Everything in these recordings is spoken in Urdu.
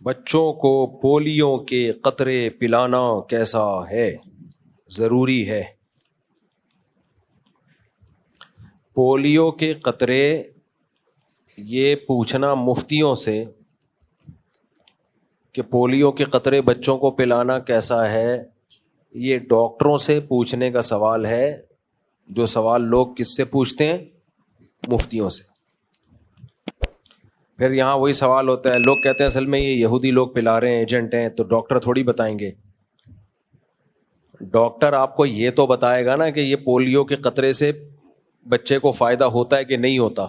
بچوں کو پولیو کے قطرے پلانا کیسا ہے؟ ضروری ہے؟ پولیو کے قطرے یہ پوچھنا مفتیوں سے کہ پولیو کے قطرے بچوں کو پلانا کیسا ہے، یہ ڈاکٹروں سے پوچھنے کا سوال ہے، جو سوال لوگ کس سے پوچھتے ہیں؟ مفتیوں سے۔ پھر یہاں وہی سوال ہوتا ہے، لوگ کہتے ہیں اصل میں یہ یہودی لوگ پلا رہے ہیں، ایجنٹ ہیں، تو ڈاکٹر تھوڑی بتائیں گے۔ ڈاکٹر آپ کو یہ تو بتائے گا نا کہ یہ پولیو کے قطرے سے بچے کو فائدہ ہوتا ہے کہ نہیں ہوتا۔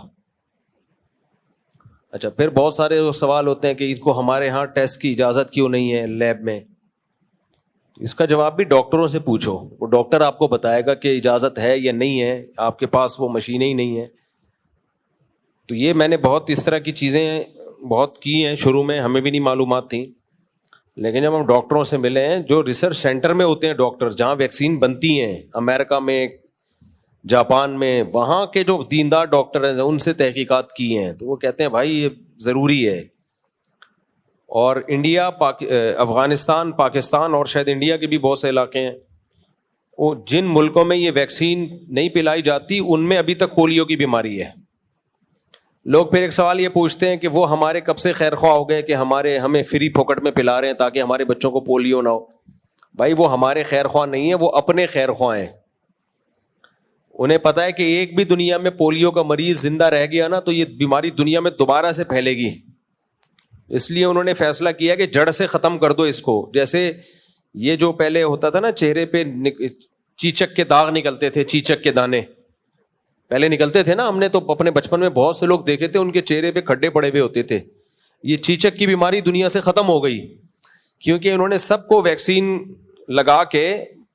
اچھا، پھر بہت سارے سوال ہوتے ہیں کہ ان کو ہمارے ہاں ٹیسٹ کی اجازت کیوں نہیں ہے لیب میں؟ اس کا جواب بھی ڈاکٹروں سے پوچھو، وہ ڈاکٹر آپ کو بتائے گا کہ اجازت ہے یا نہیں ہے، آپ کے پاس وہ مشینیں ہی نہیں ہیں۔ تو یہ میں نے بہت اس طرح کی چیزیں بہت کی ہیں، شروع میں ہمیں بھی نہیں معلومات تھیں، لیکن جب ہم ڈاکٹروں سے ملے ہیں جو ریسرچ سینٹر میں ہوتے ہیں ڈاکٹر، جہاں ویکسین بنتی ہیں امریکہ میں، جاپان میں، وہاں کے جو دیندار ڈاکٹر ہیں ان سے تحقیقات کی ہیں، تو وہ کہتے ہیں بھائی یہ ضروری ہے۔ اور انڈیا، افغانستان، پاکستان اور شاید انڈیا کے بھی بہت سے علاقے ہیں، وہ جن ملکوں میں یہ ویکسین نہیں پلائی جاتی ان میں ابھی تک پولیو کی بیماری ہے۔ لوگ پھر ایک سوال یہ پوچھتے ہیں کہ وہ ہمارے کب سے خیر خواہ ہو گئے کہ ہمیں فری پھوکٹ میں پلا رہے ہیں تاکہ ہمارے بچوں کو پولیو نہ ہو۔ بھائی وہ ہمارے خیر خواہ نہیں ہیں، وہ اپنے خیر خواہ ہیں۔ انہیں پتا ہے کہ ایک بھی دنیا میں پولیو کا مریض زندہ رہ گیا نا تو یہ بیماری دنیا میں دوبارہ سے پھیلے گی، اس لیے انہوں نے فیصلہ کیا کہ جڑ سے ختم کر دو اس کو۔ جیسے یہ جو پہلے ہوتا تھا نا، چہرے پہ چیچک کے داغ نکلتے تھے، چیچک کے دانے پہلے نکلتے تھے نا، ہم نے تو اپنے بچپن میں بہت سے لوگ دیکھے تھے ان کے چہرے پہ کھڈے پڑے ہوئے ہوتے تھے۔ یہ چیچک کی بیماری دنیا سے ختم ہو گئی کیونکہ انہوں نے سب کو ویکسین لگا کے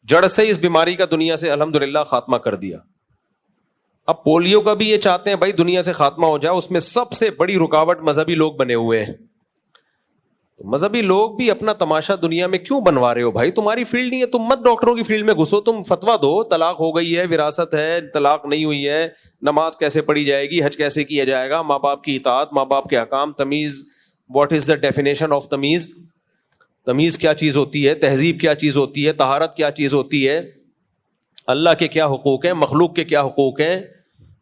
جڑ سے اس بیماری کا دنیا سے الحمدللہ خاتمہ کر دیا۔ اب پولیو کا بھی یہ چاہتے ہیں بھائی دنیا سے خاتمہ ہو جائے، اس میں سب سے بڑی رکاوٹ مذہبی لوگ بنے ہوئے ہیں۔ تو مذہبی لوگ بھی اپنا تماشا دنیا میں کیوں بنوا رہے ہو بھائی؟ تمہاری فیلڈ نہیں ہے، تم مت ڈاکٹروں کی فیلڈ میں گھسو، تم فتویٰ دو، طلاق ہو گئی ہے، وراثت ہے، طلاق نہیں ہوئی ہے، نماز کیسے پڑھی جائے گی، حج کیسے کیا جائے گا، ماں باپ کی اطاعت، ماں باپ کے احکام، تمیز، what is the definition of تمیز، تمیز کیا چیز ہوتی ہے، تہذیب کیا چیز ہوتی ہے، طہارت کیا چیز ہوتی ہے، اللہ کے کیا حقوق ہیں، مخلوق کے کیا حقوق ہیں،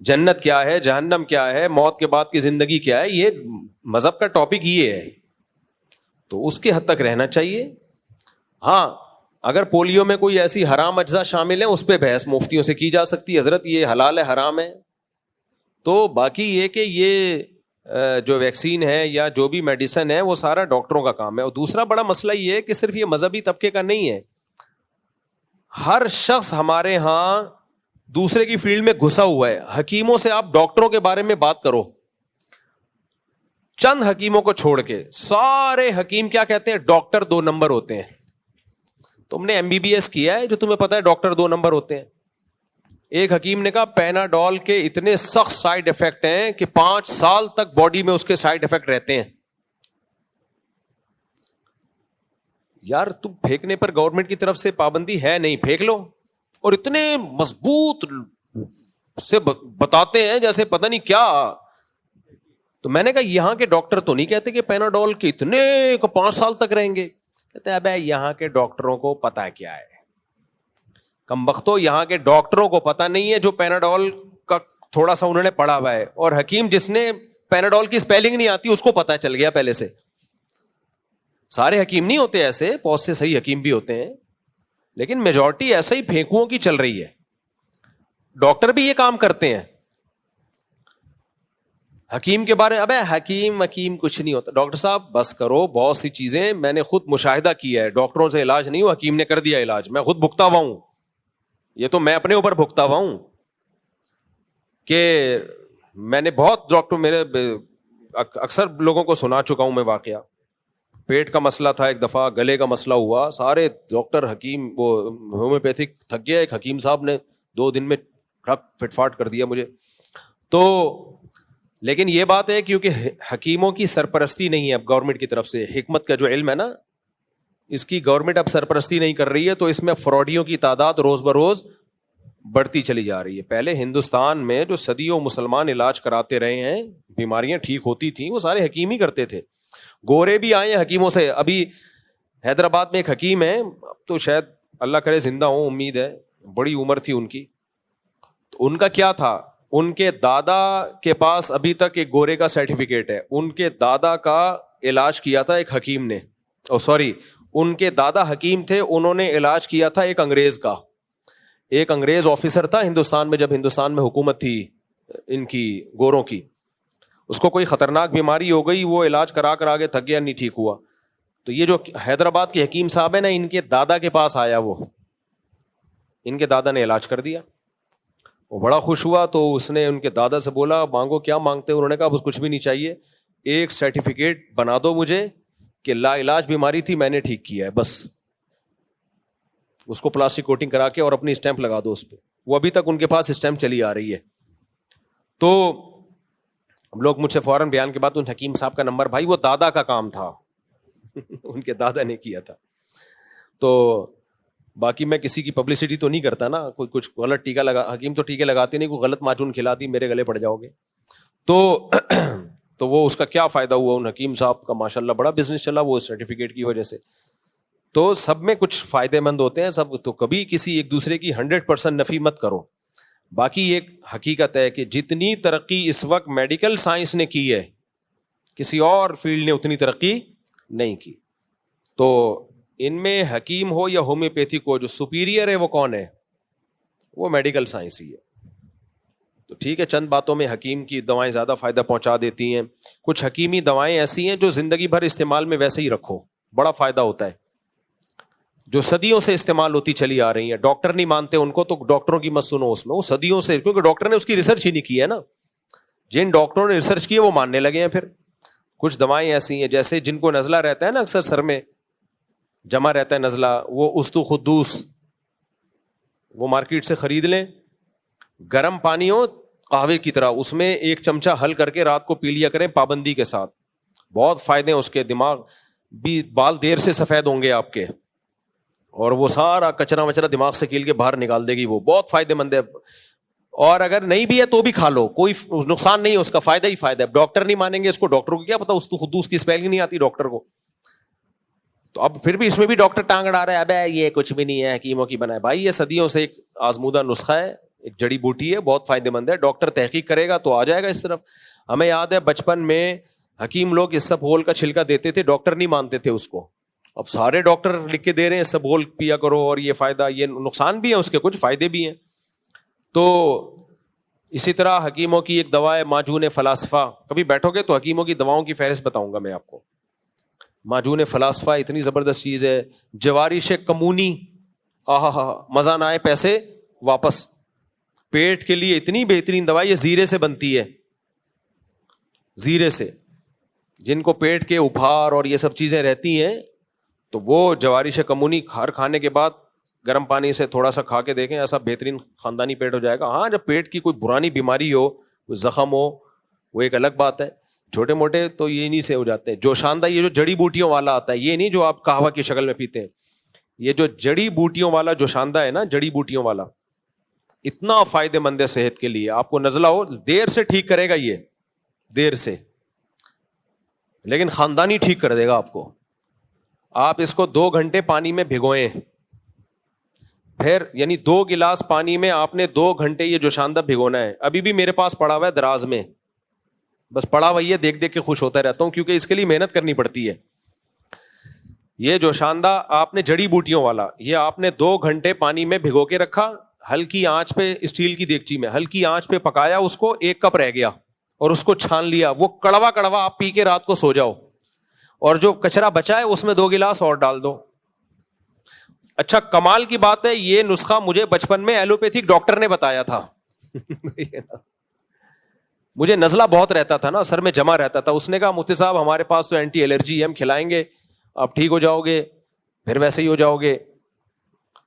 جنت کیا ہے، جہنم کیا ہے، موت کے بعد کی زندگی کیا ہے۔ یہ مذہب کا ٹاپک یہ ہے، تو اس کے حد تک رہنا چاہیے۔ ہاں اگر پولیو میں کوئی ایسی حرام اجزاء شامل ہیں اس پہ بحث مفتیوں سے کی جا سکتی ہے، حضرت یہ حلال ہے حرام ہے۔ تو باقی یہ کہ یہ جو ویکسین ہے یا جو بھی میڈیسن ہے وہ سارا ڈاکٹروں کا کام ہے۔ اور دوسرا بڑا مسئلہ یہ ہے کہ صرف یہ مذہبی طبقے کا نہیں ہے، ہر شخص ہمارے ہاں دوسرے کی فیلڈ میں گھسا ہوا ہے۔ حکیموں سے آپ ڈاکٹروں کے بارے میں بات کرو، چند حکیموں کو چھوڑ کے سارے حکیم کیا کہتے ہیں؟ ڈاکٹر 2 نمبر ہوتے ہیں۔ تم نے MBBS کیا ہے جو تمہیں پتا ہے ڈاکٹر 2 نمبر ہوتے ہیں؟ ایک حکیم نے کہا پیناڈول کے اتنے سخت سائیڈ افیکٹ ہیں کہ 5 سال تک باڈی میں اس کے سائیڈ افیکٹ رہتے ہیں۔ یار تم پھینکنے پر گورنمنٹ کی طرف سے پابندی ہے نہیں، پھینک لو، اور اتنے مضبوط سے بتاتے ہیں جیسے پتہ نہیں کیا۔ تو میں نے کہا یہاں کے ڈاکٹر تو نہیں کہتے کہ پیناڈول کے اتنے 5 سال تک رہیں گے؟ کہتے ہیں ابے یہاں کے ڈاکٹروں کو پتا کیا ہے، کم بختو یہاں کے ڈاکٹروں کو پتا نہیں ہے جو پیناڈول کا تھوڑا سا انہوں نے پڑھا ہوا ہے، اور حکیم جس نے پیناڈول کی سپیلنگ نہیں آتی اس کو پتا چل گیا پہلے سے۔ سارے حکیم نہیں ہوتے ایسے، بہت سے صحیح حکیم بھی ہوتے ہیں، لیکن میجورٹی ایسے ہی پھینکوؤں کی چل رہی ہے۔ ڈاکٹر بھی یہ کام کرتے ہیں۔ حکیم کے بارے میں ابے حکیم کچھ نہیں ہوتا۔ ڈاکٹر صاحب بس کرو، بہت سی چیزیں میں نے خود مشاہدہ کیا ہے، ڈاکٹروں سے علاج نہیں ہوا، حکیم نے کر دیا علاج، میں خود بھگتا ہوا ہوں، یہ تو میں اپنے اوپر بھگتا ہوا ہوں کہ میں نے بہت ڈاکٹر، میرے اکثر لوگوں کو سنا چکا ہوں میں واقعہ۔ پیٹ کا مسئلہ تھا ایک دفعہ، گلے کا مسئلہ ہوا، سارے ڈاکٹر حکیم وہ ہومیوپیتھک تھک گیا، ایک حکیم صاحب نے 2 دن میں فٹ فاٹ کر دیا مجھے۔ تو لیکن یہ بات ہے کیونکہ حکیموں کی سرپرستی نہیں ہے اب گورنمنٹ کی طرف سے، حکمت کا جو علم ہے نا اس کی گورنمنٹ اب سرپرستی نہیں کر رہی ہے، تو اس میں فراڈیوں کی تعداد روز بروز بڑھتی چلی جا رہی ہے۔ پہلے ہندوستان میں جو صدیوں مسلمان علاج کراتے رہے ہیں، بیماریاں ٹھیک ہوتی تھیں، وہ سارے حکیم ہی کرتے تھے۔ گورے بھی آئے ہیں حکیموں سے. ابھی حیدرآباد میں ایک حکیم ہے, اب تو شاید اللہ کرے زندہ ہوں, امید ہے, بڑی عمر تھی ان کی. تو ان کا کیا تھا, ان کے دادا کے پاس ابھی تک ایک گورے کا سرٹیفکیٹ ہے. ان کے دادا کا علاج کیا تھا ایک حکیم نے, ان کے دادا حکیم تھے, انہوں نے علاج کیا تھا ایک انگریز کا. ایک انگریز آفیسر تھا ہندوستان میں, جب ہندوستان میں حکومت تھی ان کی گوروں کی, اس کو کوئی خطرناک بیماری ہو گئی, وہ علاج کرا کر آگے تھک گیا, نہیں ٹھیک ہوا. تو یہ جو حیدرآباد کے حکیم صاحب ہے نا, ان کے دادا کے پاس آیا, وہ ان کے دادا نے علاج کر دیا. وہ بڑا خوش ہوا, تو اس نے ان کے دادا سے بولا مانگو کیا مانگتے. انہوں نے کہا بس کچھ بھی نہیں چاہیے, ایک سرٹیفکیٹ بنا دو مجھے کہ لا علاج بیماری تھی میں نے ٹھیک کیا ہے, بس اس کو پلاسٹک کوٹنگ کرا کے اور اپنی اسٹیمپ لگا دو اس پہ. وہ ابھی تک ان کے پاس اسٹیمپ چلی آ رہی ہے. تو لوگ مجھ سے فوراً بیان کے بعد ان حکیم صاحب کا نمبر, بھائی وہ دادا کا کام تھا ان کے دادا نے کیا تھا. تو باقی میں کسی کی پبلسٹی تو نہیں کرتا نا, کوئی کچھ غلط ٹیکا لگا, حکیم تو ٹیکے لگاتے نہیں, کوئی غلط معجون کھلا دی میرے گلے پڑ جاؤ گے. تو وہ اس کا کیا فائدہ ہوا, ان حکیم صاحب کا ماشاءاللہ بڑا بزنس چلا وہ سرٹیفکیٹ کی وجہ سے. تو سب میں کچھ فائدے مند ہوتے ہیں سب, تو کبھی کسی ایک دوسرے کی 100% نفی مت کرو. باقی ایک حقیقت ہے کہ جتنی ترقی اس وقت میڈیکل سائنس نے کی ہے, کسی اور فیلڈ نے اتنی ترقی نہیں کی. تو ان میں حکیم ہو یا ہومیوپیتھک ہو, جو سپیریئر ہے وہ کون ہے, وہ میڈیکل سائنس ہی ہے. تو ٹھیک ہے, چند باتوں میں حکیم کی دوائیں زیادہ فائدہ پہنچا دیتی ہیں. کچھ حکیمی دوائیں ایسی ہیں جو زندگی بھر استعمال میں ویسے ہی رکھو, بڑا فائدہ ہوتا ہے, جو صدیوں سے استعمال ہوتی چلی آ رہی ہیں. ڈاکٹر نہیں مانتے ان کو, تو ڈاکٹروں کی مت سنو اس میں, وہ صدیوں سے, کیونکہ ڈاکٹر نے اس کی ریسرچ ہی نہیں کی ہے نا. جن ڈاکٹروں نے ریسرچ کی ہے وہ ماننے لگے ہیں. پھر کچھ دوائیں ایسی ہیں جیسے جن کو نزلہ رہتا ہے نا, اکثر سر میں جمع رہتا ہے نزلہ, وہ استو خدوس, وہ مارکیٹ سے خرید لیں, گرم پانی ہو قہوے کی طرح, اس میں 1 چمچہ حل کر کے رات کو پی لیا کریں پابندی کے ساتھ. بہت فائدے ہیں اس کے, دماغ بھی, بال دیر سے سفید ہوں گے آپ کے, اور وہ سارا کچرا وچرا دماغ سے کیل کے باہر نکال دے گی, وہ بہت فائدے مند ہے. اور اگر نہیں بھی ہے تو بھی کھا لو, کوئی نقصان نہیں ہے اس کا, فائدہ ہی فائدہ ہے. ڈاکٹر نہیں مانیں گے اس کو, ڈاکٹر کو کیا پتا, اس تو خدوس کی اسپیلنگ نہیں آتی ڈاکٹر کو. تو اب پھر بھی اس میں بھی ڈاکٹر ٹانگ اڑا رہا ہے, ابے یہ کچھ بھی نہیں ہے, حکیموں کی بنا ہے. بھائی یہ صدیوں سے ایک آزمودہ نسخہ ہے, ایک جڑی بوٹی ہے, بہت فائدے مند ہے. ڈاکٹر تحقیق کرے گا تو آ جائے گا اس طرف. ہمیں یاد ہے بچپن میں حکیم لوگ اس سب ہول کا چھلکا دیتے تھے, ڈاکٹر نہیں مانتے تھے اس کو. اب سارے ڈاکٹر لکھ کے دے رہے ہیں سب ہول پیا کرو, اور یہ فائدہ, یہ نقصان بھی ہے اس کے, کچھ فائدے بھی ہیں. تو اسی طرح حکیموں کی ایک دوا ہے معجون فلاسفہ. کبھی بیٹھو گے تو حکیموں کی دواؤں کی فہرست بتاؤں گا میں آپ کو. معجون فلاسفہ اتنی زبردست چیز ہے. جوارش کمونی, مزہ نہ آئے پیسے واپس. پیٹ کے لیے اتنی بہترین دوائی, یہ زیرے سے بنتی ہے, زیرے سے. جن کو پیٹ کے ابھار اور یہ سب چیزیں رہتی ہیں, تو وہ جوارش کمونی ہر کھانے کے بعد گرم پانی سے تھوڑا سا کھا کے دیکھیں, ایسا بہترین خاندانی پیٹ ہو جائے گا. ہاں جب پیٹ کی کوئی پرانی بیماری ہو, کوئی زخم ہو, وہ ایک الگ بات ہے. چھوٹے موٹے تو یہ نہیں سے ہو جاتے ہیں. جوشاندہ, یہ جو جڑی بوٹیوں والا آتا ہے, یہ نہیں جو آپ قہوہ کی شکل میں پیتے ہیں, یہ جو جڑی بوٹیوں والا جوشاندہ ہے نا, جڑی بوٹیوں والا, اتنا فائدے مند ہے صحت کے لیے. آپ کو نزلہ ہو دیر سے ٹھیک کرے گا, یہ دیر سے, لیکن خاندانی ٹھیک کر دے گا آپ کو. آپ اس کو 2 گھنٹے پانی میں بھگوئیں, پھر یعنی 2 گلاس پانی میں آپ نے 2 گھنٹے یہ جوشاندہ بھگونا ہے. ابھی بھی میرے پاس پڑا ہوا ہے دراز میں, بس پڑا ہوا ہے, دیکھ دیکھ کے خوش ہوتا رہتا ہوں, کیونکہ اس کے لیے محنت کرنی پڑتی ہے. یہ جوشاندہ آپ نے جڑی بوٹیوں والا, یہ آپ نے 2 گھنٹے پانی میں بھگو کے رکھا, ہلکی آنچ پہ, اسٹیل کی دیگچی میں ہلکی آنچ پہ پکایا اس کو, 1 کپ رہ گیا, اور اس کو چھان لیا. وہ کڑوا کڑوا آپ پی کے رات کو سو جاؤ, اور جو کچرا بچا ہے اس میں 2 گلاس اور ڈال دو. اچھا کمال کی بات ہے, یہ نسخہ مجھے بچپن میں ایلوپیتھک ڈاکٹر نے بتایا تھا. مجھے نزلہ بہت رہتا تھا نا, سر میں جمع رہتا تھا. اس نے کہا مفتی صاحب ہمارے پاس تو اینٹی الرجی ہے, ہم کھلائیں گے, آپ ٹھیک ہو جاؤ گے, پھر ویسے ہی ہو جاؤ گے.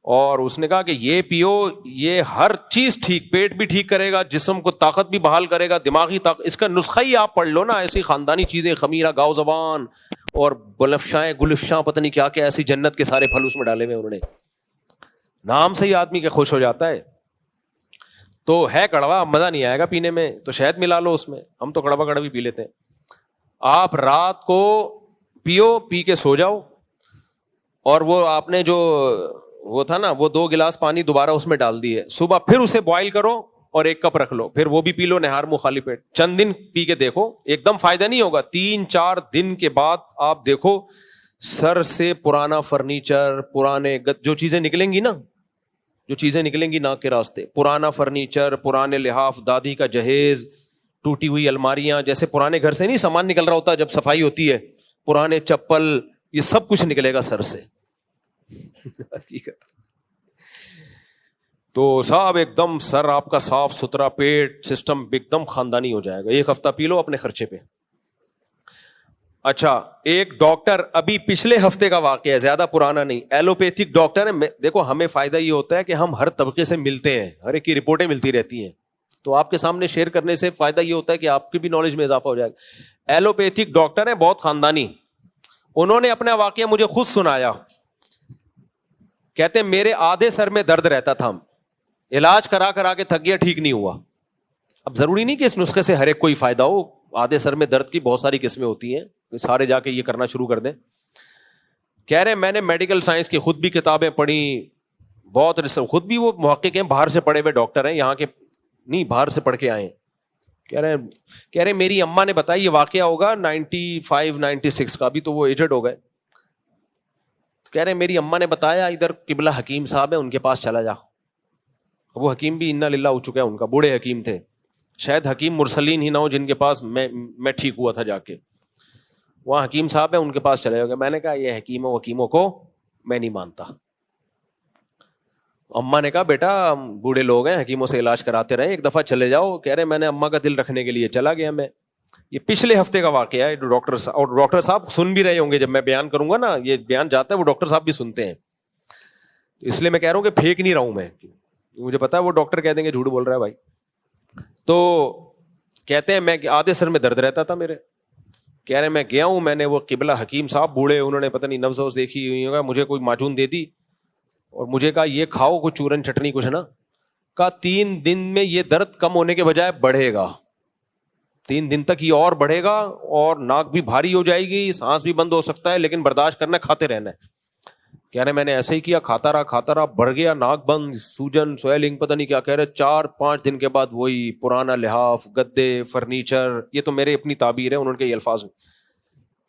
اور اس نے کہا کہ یہ پیو, یہ ہر چیز ٹھیک, پیٹ بھی ٹھیک کرے گا, جسم کو طاقت بھی بحال کرے گا, دماغی طاقت, اس کا نسخہ ہی آپ پڑھ لو نا. ایسی خاندانی چیزیں, خمیرہ, گاؤ زبان اور بلفشائیں گلفشاں, پتہ نہیں کیا کیا, ایسی جنت کے سارے پھل اس میں ڈالے ہوئے انہوں نے. نام سے ہی آدمی کے خوش ہو جاتا ہے. تو ہے کڑوا, مزہ نہیں آئے گا پینے میں, تو شہد ملا لو اس میں. ہم تو کڑوا بھی پی لیتے ہیں. آپ رات کو پیو, پی کے سو جاؤ, اور وہ آپ نے جو وہ تھا نا وہ 2 گلاس پانی دوبارہ اس میں ڈال دیے, صبح پھر اسے بوائل کرو اور 1 کپ رکھ لو, پھر وہ بھی پی لو نہار منہ خالی پیٹ. چند دن پی کے دیکھو, ایک دم فائدہ نہیں ہوگا. 3-4 دن کے بعد آپ دیکھو سر سے پرانا فرنیچر, پرانے جو چیزیں نکلیں گی نا, جو چیزیں نکلیں گی ناک کے راستے, پرانا فرنیچر, پرانے لحاف, دادی کا جہیز, ٹوٹی ہوئی الماریاں, جیسے پرانے گھر سے نہیں سامان نکل رہا ہوتا جب صفائی ہوتی ہے, پرانے چپل, یہ سب کچھ نکلے گا سر سے. حقیقت تو صاحب ایک دم سر آپ کا صاف ستھرا, پیٹ سسٹم ایک دم خاندانی ہو جائے گا. 1 ہفتہ پی لو اپنے خرچے پہ. اچھا, ایک ڈاکٹر, ابھی پچھلے ہفتے کا واقعہ ہے, زیادہ پرانا نہیں, ایلوپیتھک ڈاکٹر ہے. دیکھو ہمیں فائدہ یہ ہوتا ہے کہ ہم ہر طبقے سے ملتے ہیں, ہر ایک کی رپورٹیں ملتی رہتی ہیں, تو آپ کے سامنے شیئر کرنے سے فائدہ یہ ہوتا ہے کہ آپ کی بھی نالج میں اضافہ ہو جائے گا. ایلوپیتھک ڈاکٹر ہیں, بہت خاندانی. انہوں نے اپنا واقعہ مجھے خود سنایا. کہتے ہیں میرے آدھے سر میں درد رہتا تھا, علاج کرا کے تھک گیا, ٹھیک نہیں ہوا. اب ضروری نہیں کہ اس نسخے سے ہر ایک کوئی فائدہ ہو, آدھے سر میں درد کی بہت ساری قسمیں ہوتی ہیں, سارے جا کے یہ کرنا شروع کر دیں. کہہ رہے ہیں میں نے میڈیکل سائنس کی خود بھی کتابیں پڑھی, بہت خود بھی وہ محقق ہیں, باہر سے پڑھے ہوئے ڈاکٹر ہیں, یہاں کے نہیں, باہر سے پڑھ کے آئے. کہہ رہے میری اماں نے بتایا, یہ واقعہ ہوگا 95-96 کا, ابھی تو وہ ایجڈ ہو گئے. کہہ رہے میری اماں نے بتایا ادھر قبلہ حکیم صاحب ہے, ان کے پاس چلا جا. وہ حکیم بھی انا للہ ہو چکا ہے ان کا, بوڑھے حکیم تھے, شاید حکیم مرسلین ہی نہ ہو جن کے پاس میں ٹھیک ہوا تھا جا کے. وہاں حکیم صاحب ہے, ان کے پاس چلے گئے. میں نے کہا یہ حکیموں وکیموں کو میں نہیں مانتا. اماں نے کہا بیٹا بوڑھے لوگ ہیں, حکیموں سے علاج کراتے رہے, ایک دفعہ چلے جاؤ. کہہ رہے میں نے اماں کا دل رکھنے کے لیے چلا گیا. میں یہ پچھلے ہفتے کا واقعہ ہے. ڈاکٹر صاحب سن بھی رہے ہوں گے, جب میں بیان کروں گا نا, یہ بیان جاتا ہے وہ ڈاکٹر صاحب بھی سنتے ہیں, تو اس لیے میں کہہ رہا ہوں کہ پھینک نہیں رہا ہوں میں, مجھے پتا ہے وہ ڈاکٹر کہہ دیں گے جھوٹ بول رہا ہے بھائی. تو کہتے ہیں میں آدھے سر میں درد رہتا تھا میرے. کہہ رہے میں گیا ہوں, میں نے وہ قبلہ حکیم صاحب بوڑھے, انہوں نے پتہ نہیں نبض وبض دیکھی ہوئی ہوگا, مجھے کوئی معجون دے دی اور مجھے کہا یہ کھاؤ کچھ چورن چٹنی کچھ نا. کہا 3 دن میں یہ درد کم ہونے کے بجائے بڑھے گا, 3 دن تک یہ اور بڑھے گا, اور ناک بھی بھاری ہو جائے گی, سانس بھی بند ہو سکتا ہے, لیکن برداشت کرنا, کھاتے رہنا ہے. کہہ رہے میں نے ایسے ہی کیا, کھاتا رہا, بڑھ گیا, ناک بند, سوجن, سویلنگ, پتہ نہیں کیا. کہہ رہے 4-5 دن کے بعد وہی پرانا لحاف, گدے, فرنیچر. یہ تو میرے اپنی تعبیر ہے, انہوں کے الفاظ میں.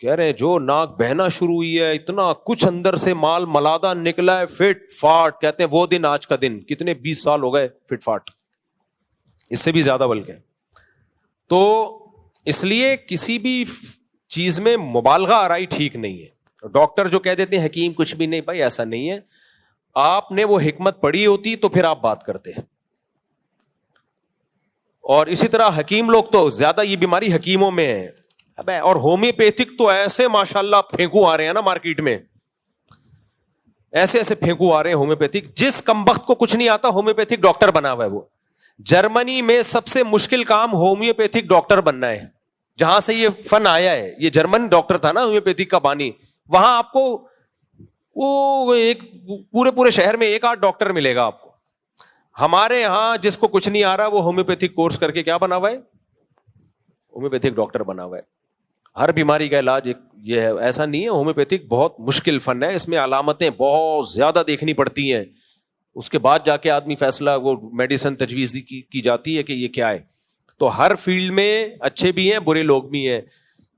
کہہ رہے جو ناک بہنا شروع ہوئی ہے, اتنا کچھ اندر سے مال ملادہ نکلا ہے, فٹ فاٹ. کہتے ہیں وہ دن آج کا دن, کتنے 20 سال ہو گئے فٹ فاٹ, اس سے بھی زیادہ بلکہ. تو اس لیے کسی بھی چیز میں مبالغہ آرائی ٹھیک نہیں ہے. ڈاکٹر جو کہہ دیتے ہیں حکیم کچھ بھی نہیں, بھائی ایسا نہیں ہے. آپ نے وہ حکمت پڑھی ہوتی تو پھر آپ بات کرتے. اور اسی طرح حکیم لوگ تو زیادہ یہ بیماری حکیموں میں ہے. اور ہومیوپیتھک تو ایسے ماشاءاللہ پھینکو آ رہے ہیں نا مارکیٹ میں, ایسے ایسے پھینکو آ رہے ہیں ہومیوپیتھک. جس کمبخت کو کچھ نہیں آتا ہومیوپیتھک ڈاکٹر بنا ہوا ہے. وہ جرمنی میں سب سے مشکل کام ہومیوپیتھک ڈاکٹر بننا ہے, جہاں سے یہ فن آیا ہے. یہ جرمن ڈاکٹر تھا نا ہومیوپیتھک کا بانی, وہاں آپ کو وہ ایک پورے شہر میں 1-8 ڈاکٹر ملے گا آپ کو. ہمارے یہاں جس کو کچھ نہیں آ رہا وہ ہومیوپیتھک کورس کر کے کیا بنا ہوا ہے, ہومیوپیتھک ڈاکٹر بنا ہوا ہے. ہر بیماری کا علاج یہ ہے, ایسا نہیں ہے. ہومیوپیتھک بہت مشکل فن ہے, اس میں علامتیں بہت زیادہ دیکھنی پڑتی ہیں, اس کے بعد جا کے آدمی فیصلہ, وہ میڈیسن تجویز کی جاتی ہے کہ یہ کیا ہے. تو ہر فیلڈ میں اچھے بھی ہیں برے لوگ بھی ہیں,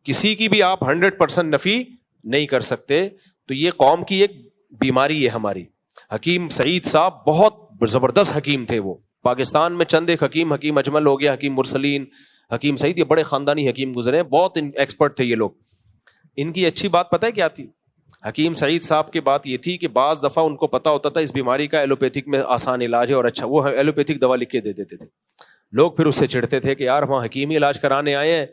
کسی کی بھی آپ 100% نفی نہیں کر سکتے. تو یہ قوم کی ایک بیماری ہے ہماری. حکیم سعید صاحب بہت زبردست حکیم تھے. وہ پاکستان میں چند ایک حکیم اجمل ہو گیا, حکیم مرسلین, حکیم سعید, یہ بڑے خاندانی حکیم گزرے, بہت ایکسپرٹ تھے یہ لوگ. ان کی اچھی بات پتہ ہے کیا تھی؟ حکیم سعید صاحب کی بات یہ تھی کہ بعض دفعہ ان کو پتا ہوتا تھا اس بیماری کا ایلوپیتھک میں آسان علاج ہے اور اچھا, وہ ایلوپیتھک دوا لکھ کے دے دیتے تھے. لوگ پھر اس سے چڑھتے تھے کہ یار وہاں حکیمی علاج کرانے آئے ہیں.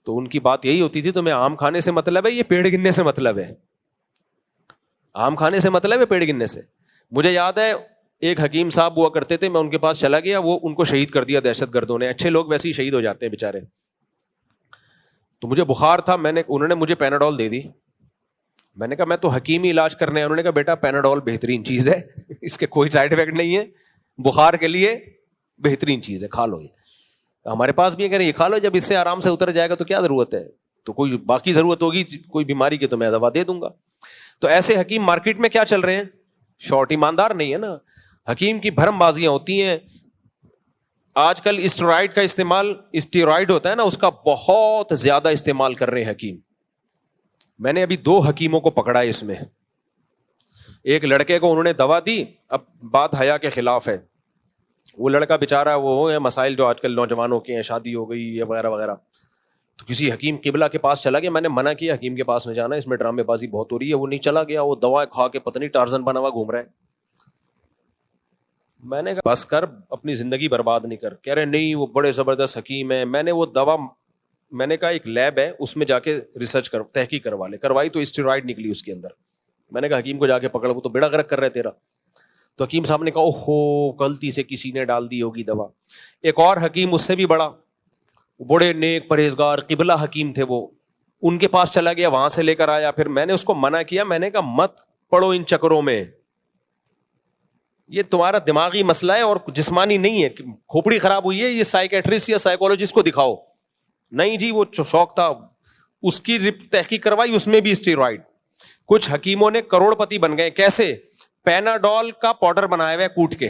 تو ان کی بات یہی ہوتی تھی تمہیں آم کھانے سے مطلب ہے, یہ پیڑ گننے سے مطلب ہے. آم کھانے سے مطلب ہے پیڑ گننے سے. مجھے یاد ہے ایک حکیم صاحب ہوا کرتے تھے, میں ان کے پاس چلا گیا, وہ ان کو شہید کر دیا دہشت گردوں نے. اچھے لوگ ویسے ہی شہید ہو جاتے ہیں بیچارے. تو مجھے بخار تھا, انہوں نے مجھے پیناڈول دے دی. میں نے کہا میں تو حکیمی علاج کرنے ہیں. انہوں نے کہا بیٹا پیناڈول بہترین چیز ہے, اس کے کوئی سائڈ افیکٹ نہیں ہے, بخار کے لیے بہترین چیز ہے, کھا لو. یہ ہمارے پاس بھی ہے, کہ یہ کھا لو, جب اس سے آرام سے اتر جائے گا تو کیا ضرورت ہے. تو کوئی باقی ضرورت ہوگی کوئی بیماری کی تو میں دوا دے دوں گا. تو ایسے حکیم مارکیٹ میں کیا چل رہے ہیں, شارٹ, ایماندار نہیں ہے نا. حکیم کی بھرم بازیاں ہوتی ہیں. آج کل اسٹیرائڈ کا استعمال, اسٹیرائڈ ہوتا ہے نا, اس کا بہت زیادہ استعمال کر رہے ہیں حکیم. میں نے ابھی 2 حکیموں کو پکڑا ہے اس میں. ایک لڑکے کو انہوں نے دوا دی, اب بات حیا کے خلاف ہے, وہ لڑکا بےچارا وہ ہے مسائل جو آج کل نوجوانوں کے ہیں, شادی ہو گئی وغیرہ وغیرہ, تو کسی حکیم قبلہ کے پاس چلا گیا. میں نے منع کیا حکیم کے پاس نہ جانا, اس میں ڈرامے بازی بہت ہو رہی ہے. وہ نہیں چلا گیا, وہ دوا کھا کے پتہ نہیں ٹارزن بنا ہوا گھوم رہا ہے. میں نے کہا بس کر, اپنی زندگی برباد نہیں کر. کہہ رہے نہیں وہ بڑے زبردست حکیم ہیں. میں نے وہ دوا, میں نے کہا ایک لیب ہے اس میں جا کے ریسرچ کر, تحقیق کروا لے. کروائی تو اسٹیرائڈ نکلی اس کے اندر. میں نے کہا حکیم کو جا کے پکڑ, وہ تو بیڑا غرق کر رہے تیرا. تو حکیم صاحب نے کہا اوہو غلطی سے کسی نے ڈال دی ہوگی دوا. ایک اور حکیم اس سے بھی بڑا, بڑے نیک پرہیزگار قبلہ حکیم تھے, وہ ان کے پاس چلا گیا, وہاں سے لے کر آیا. پھر میں نے اس کو منع کیا, میں نے کہا مت پڑھو ان چکروں میں, یہ تمہارا دماغی مسئلہ ہے اور جسمانی نہیں ہے. کھوپڑی خراب ہوئی ہے, یہ سائیکیٹرسٹ یا سائیکولوجسٹ کو دکھاؤ. نہیں جی وہ شوق تھا, اس کی تحقیق کروائی, اس میں بھی اسٹیرائڈ. کچھ حکیموں نے کروڑ پتی بن گئے. کیسے؟ پیناڈول کا پاؤڈر بنایا ہوا ہے کوٹ کے.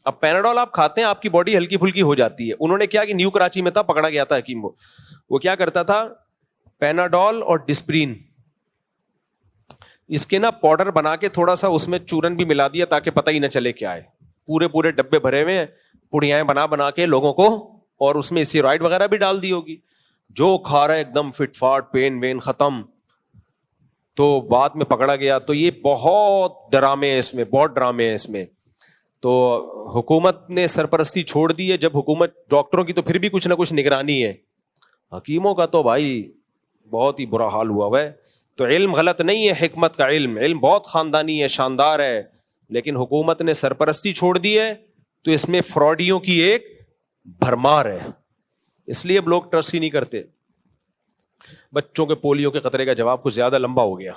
اب پیناڈول آپ کھاتے ہیں, آپ کی باڈی ہلکی پھلکی ہو جاتی ہے. انہوں نے کیا کہ نیو کراچی میں تھا, پکڑا گیا تھا حکیم کو. وہ کیا کرتا تھا, پیناڈول اور ڈسپرین اس کے نا پاؤڈر بنا کے تھوڑا سا اس میں چورن بھی ملا دیا تاکہ پتہ ہی نہ چلے کیا ہے. پورے ڈبے بھرے ہوئے ہیں, پڑیاں بنا کے لوگوں کو, اور اس میں اسٹیرائڈ وغیرہ بھی ڈال دی ہوگی. جو کھا رہا ہے ایک دم فٹ فاٹ, پین وین ختم. تو بعد میں پکڑا گیا. تو یہ بہت ڈرامے ہیں اس میں, بہت ڈرامے ہیں اس میں. تو حکومت نے سرپرستی چھوڑ دی ہے. جب حکومت, ڈاکٹروں کی تو پھر بھی کچھ نہ کچھ نگرانی ہے, حکیموں کا تو بھائی بہت ہی برا حال ہوا ہے. تو علم غلط نہیں ہے, حکمت کا علم بہت خاندانی ہے, شاندار ہے, لیکن حکومت نے سرپرستی چھوڑ دی ہے تو اس میں فراڈیوں کی ایک بھرمار ہے. اس لیے اب لوگ ٹرسٹ ہی نہیں کرتے. بچوں کے پولیو کے قطرے کا جواب کچھ زیادہ لمبا ہو گیا.